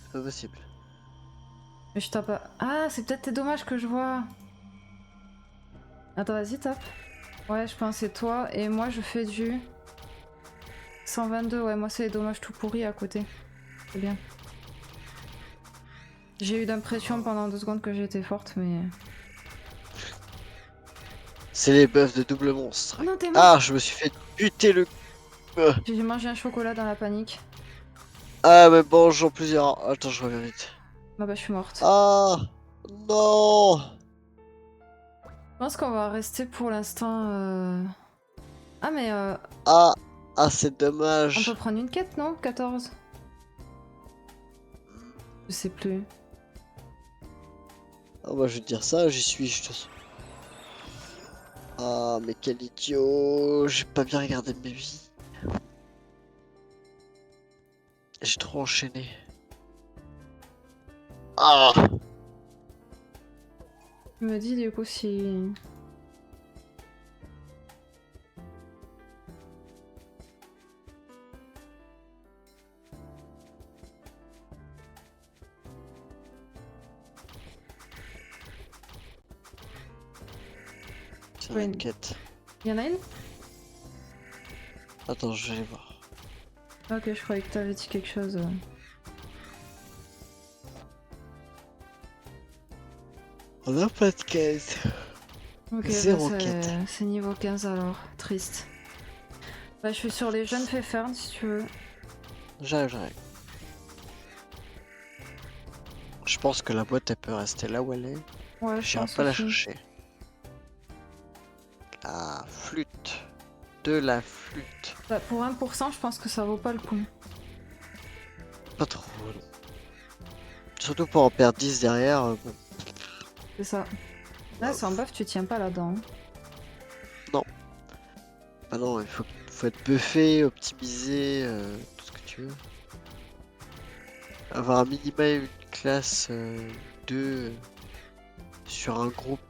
C'est pas possible. Mais je tape pas. Ah, c'est peut-être tes dommages que je vois. Attends, vas-y, tape. Ouais, je pense que c'est toi. Et moi, je fais du 122. Ouais, moi, c'est les dommages tout pourris à côté. C'est bien. J'ai eu l'impression pendant 2 secondes que j'étais forte, mais... C'est les buffs de double monstre. Oh non, t'es Ah, mort! je me suis fait buter le... J'ai mangé un chocolat dans la panique. Ah, mais bon, j'en plusieurs. Attends, je reviens vite. Ah bah, je suis morte. Ah, non. Je pense qu'on va rester pour l'instant... Ah, mais Ah, ah, c'est on peut dommage. prendre une quête, non? 14. Je sais plus. Ah, bah, je vais te dire ça, j'y suis, je te... Ah, mais quel idiot. J'ai pas bien regardé mes vies. J'ai trop enchaîné. Ah, Tu me dis du coup si... c'est Ouais, une quête. y en a une? Attends, je vais aller voir. Ok, je croyais que t'avais dit quelque chose. On a pas de quête. Ok, bah Zéro quête. c'est niveau 15 alors. Triste. Bah, je suis sur les jeunes Fefern si tu veux. J'arrive, j'arrive. Je pense que la boîte, elle peut rester là où elle est. Ouais, je J'irai pense pas la aussi. chercher. La flûte. De la flûte. Bah, pour 1%, je pense que ça vaut pas le coup. Pas trop, non. Surtout pour en perdre 10 derrière. Bon. C'est ça. Là, c'est en buff, tu tiens pas là-dedans. Non. Ah non, faut être buffé, optimisé, tout ce que tu veux. Avoir un minima une classe 2 sur un groupe.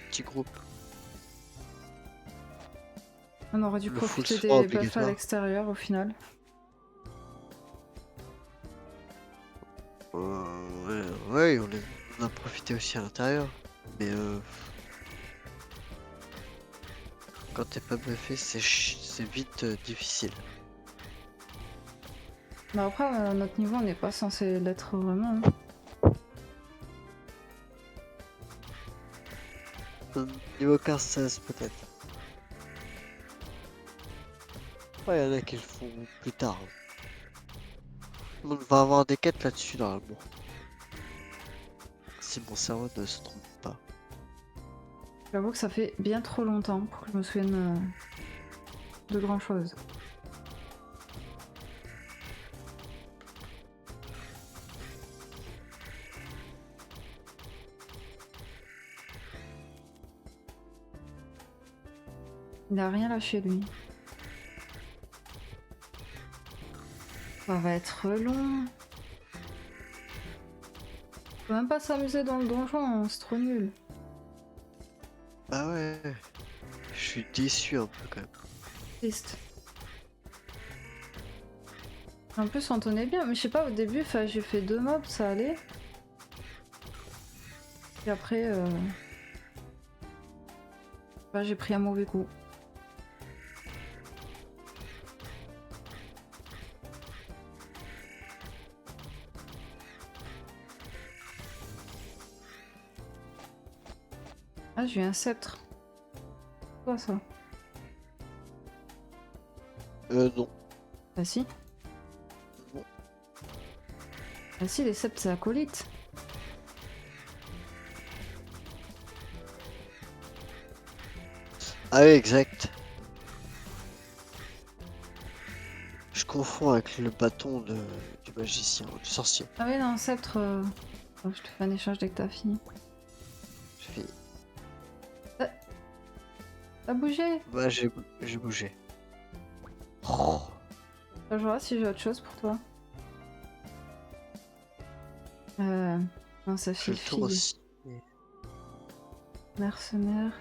Petit groupe. On aurait dû Le full profiter sword des buffs à obligatoire. l'extérieur au final. Ouais, on a profité aussi à l'intérieur. Mais quand t'es pas buffé, c'est vite difficile. Mais après, à notre niveau, on n'est pas censé l'être vraiment. Niveau 15-16 peut-être. Ouais, il y en a qui le font plus tard. On va avoir des quêtes là-dessus normalement. Si mon cerveau ne se trompe pas. J'avoue que ça fait bien trop longtemps pour que je me souvienne. de grand chose. Il a rien lâché lui. Ça va être long. On peut même pas s'amuser dans le donjon, hein, c'est trop nul. Bah ouais. Je suis déçu un peu quand même. Triste. En plus on tenait bien, mais je sais pas, au début j'ai fait 2 mobs, ça allait. Et après, bah, j'ai pris un mauvais coup. Ah, j'ai eu un sceptre. C'est quoi ça? Non. Bah si. Non. Bah si, les sceptres c'est acolyte. Ah oui, exact. Je confonds avec le bâton du magicien, du sorcier. Ah oui, non, sceptre. Oh, je te fais un échange dès que t'as fini. Je fais... T'as bougé? Bah j'ai bougé. Oh, Je vois si j'ai autre chose pour toi. Non, ça je fais fait le tour fille. aussi. Mercenaire.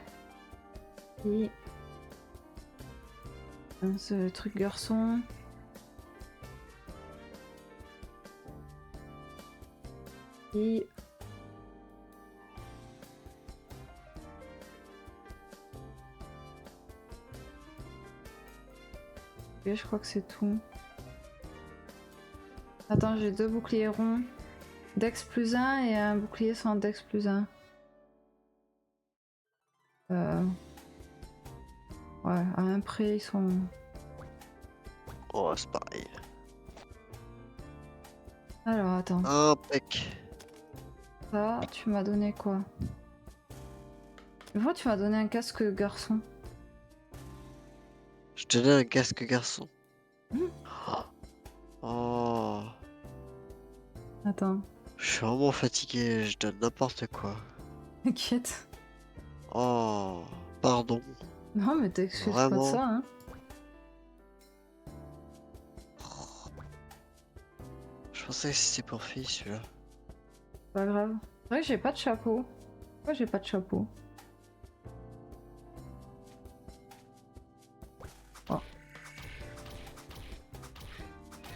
Et... ce truc garçon. Et... Ok, je crois que c'est tout. Attends, j'ai 2 boucliers ronds. Dex plus 1 et un bouclier sans Dex plus 1. Ouais, à un près, ils sont... Oh, c'est pareil. Alors, attends. Impec. Ça, tu m'as donné quoi? Une fois, tu m'as donné un casque garçon. Je te donne un casque garçon. Hmm. Oh, Attends, je suis vraiment fatigué, je donne n'importe quoi. t'inquiète. Oh, pardon. Non, mais t'excuses pas de Vraiment. ça, hein. Je pensais que c'était pour filles celui-là. Pas grave. C'est vrai que j'ai pas de chapeau. Pourquoi j'ai pas de chapeau? Oh,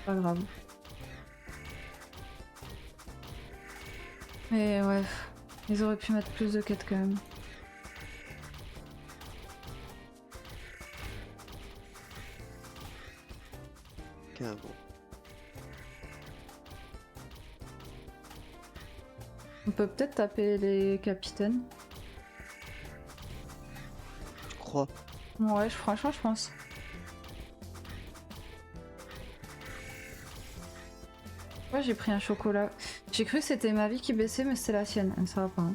pas grave. Mais ouais, ils auraient pu mettre plus de quêtes quand même. Carrément. On peut peut-être taper les capitaines. Je crois. Ouais, franchement, je pense. Ouais, j'ai pris un chocolat. J'ai cru que c'était ma vie qui baissait, mais c'était la sienne. Ça va pas. Hein.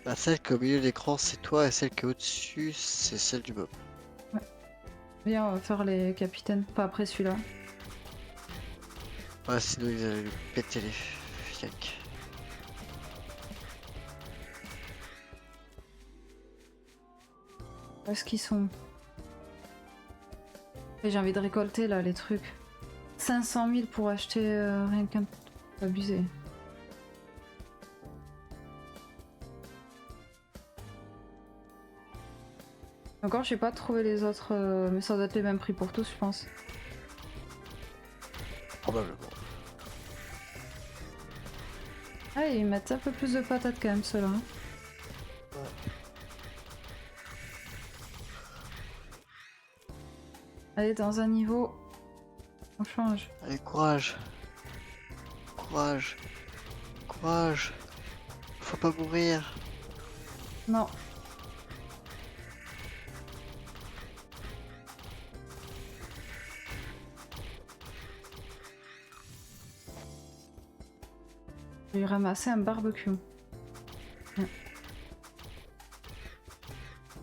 Bah, celle qui est au milieu de l'écran, c'est toi, et celle qui est au-dessus, c'est celle du mob. Viens, on va faire les capitaines. Pas après celui-là. Ouais, sinon ils allaient lui péter les fiacs. Où est-ce qu'ils sont? Et j'ai envie de récolter là les trucs. 500 000 pour acheter rien qu'un... Abusé. Encore, j'ai pas trouvé les autres, mais ça doit être les mêmes prix pour tous, je pense. Probablement. Ah, ils mettent un peu plus de patates quand même, ceux-là. Hein. Ouais. Allez, dans un niveau, on change. Allez, courage. Courage. Courage. Faut pas mourir. Non. J'ai ramassé un barbecue.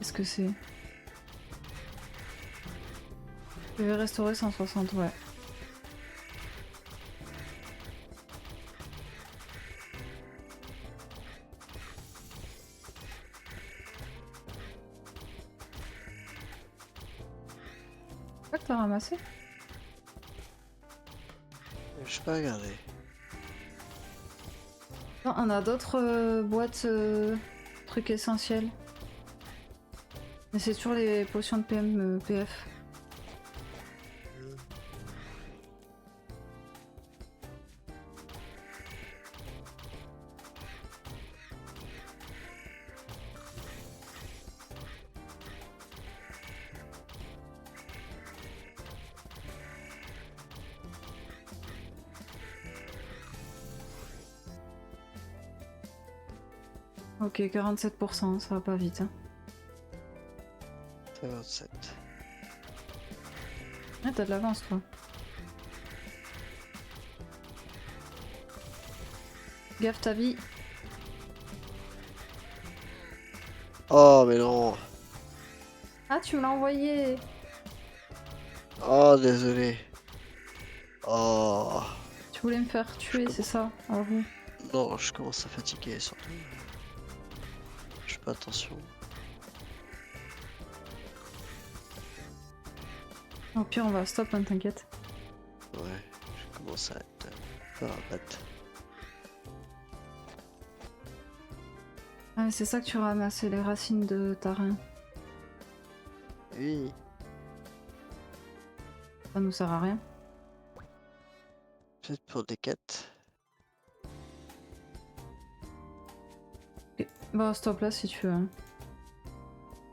Qu'est-ce que c'est? Je vais restaurer 160, ouais. C'est quoi que t'as ramassé? Je pas regardé. Non, on a d'autres boîtes trucs essentiels. Mais c'est toujours les potions de PM, PF. Ok, 47%, ça va pas vite. Hein. 57. Ah, t'as de l'avance, toi. Gaffe ta vie. Oh, mais non. Ah, tu me l'as envoyé. Oh, désolé. Oh. Tu voulais me faire tuer, c'est ça, avoue. Non, je commence à fatiguer, surtout. Je fais pas attention. Au pire, on va stop, hein, t'inquiète. Ouais, je commence à être pas bête. Ah, mais c'est ça que tu ramasses, les racines de tarin. Oui. Ça nous sert à rien. Peut-être pour des quêtes. Ok. Bah, stop là si tu veux. Hein.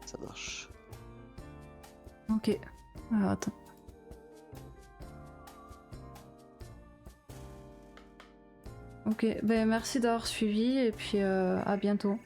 Ça marche. Ok. Alors, attends. Ok, ben merci d'avoir suivi et puis à bientôt.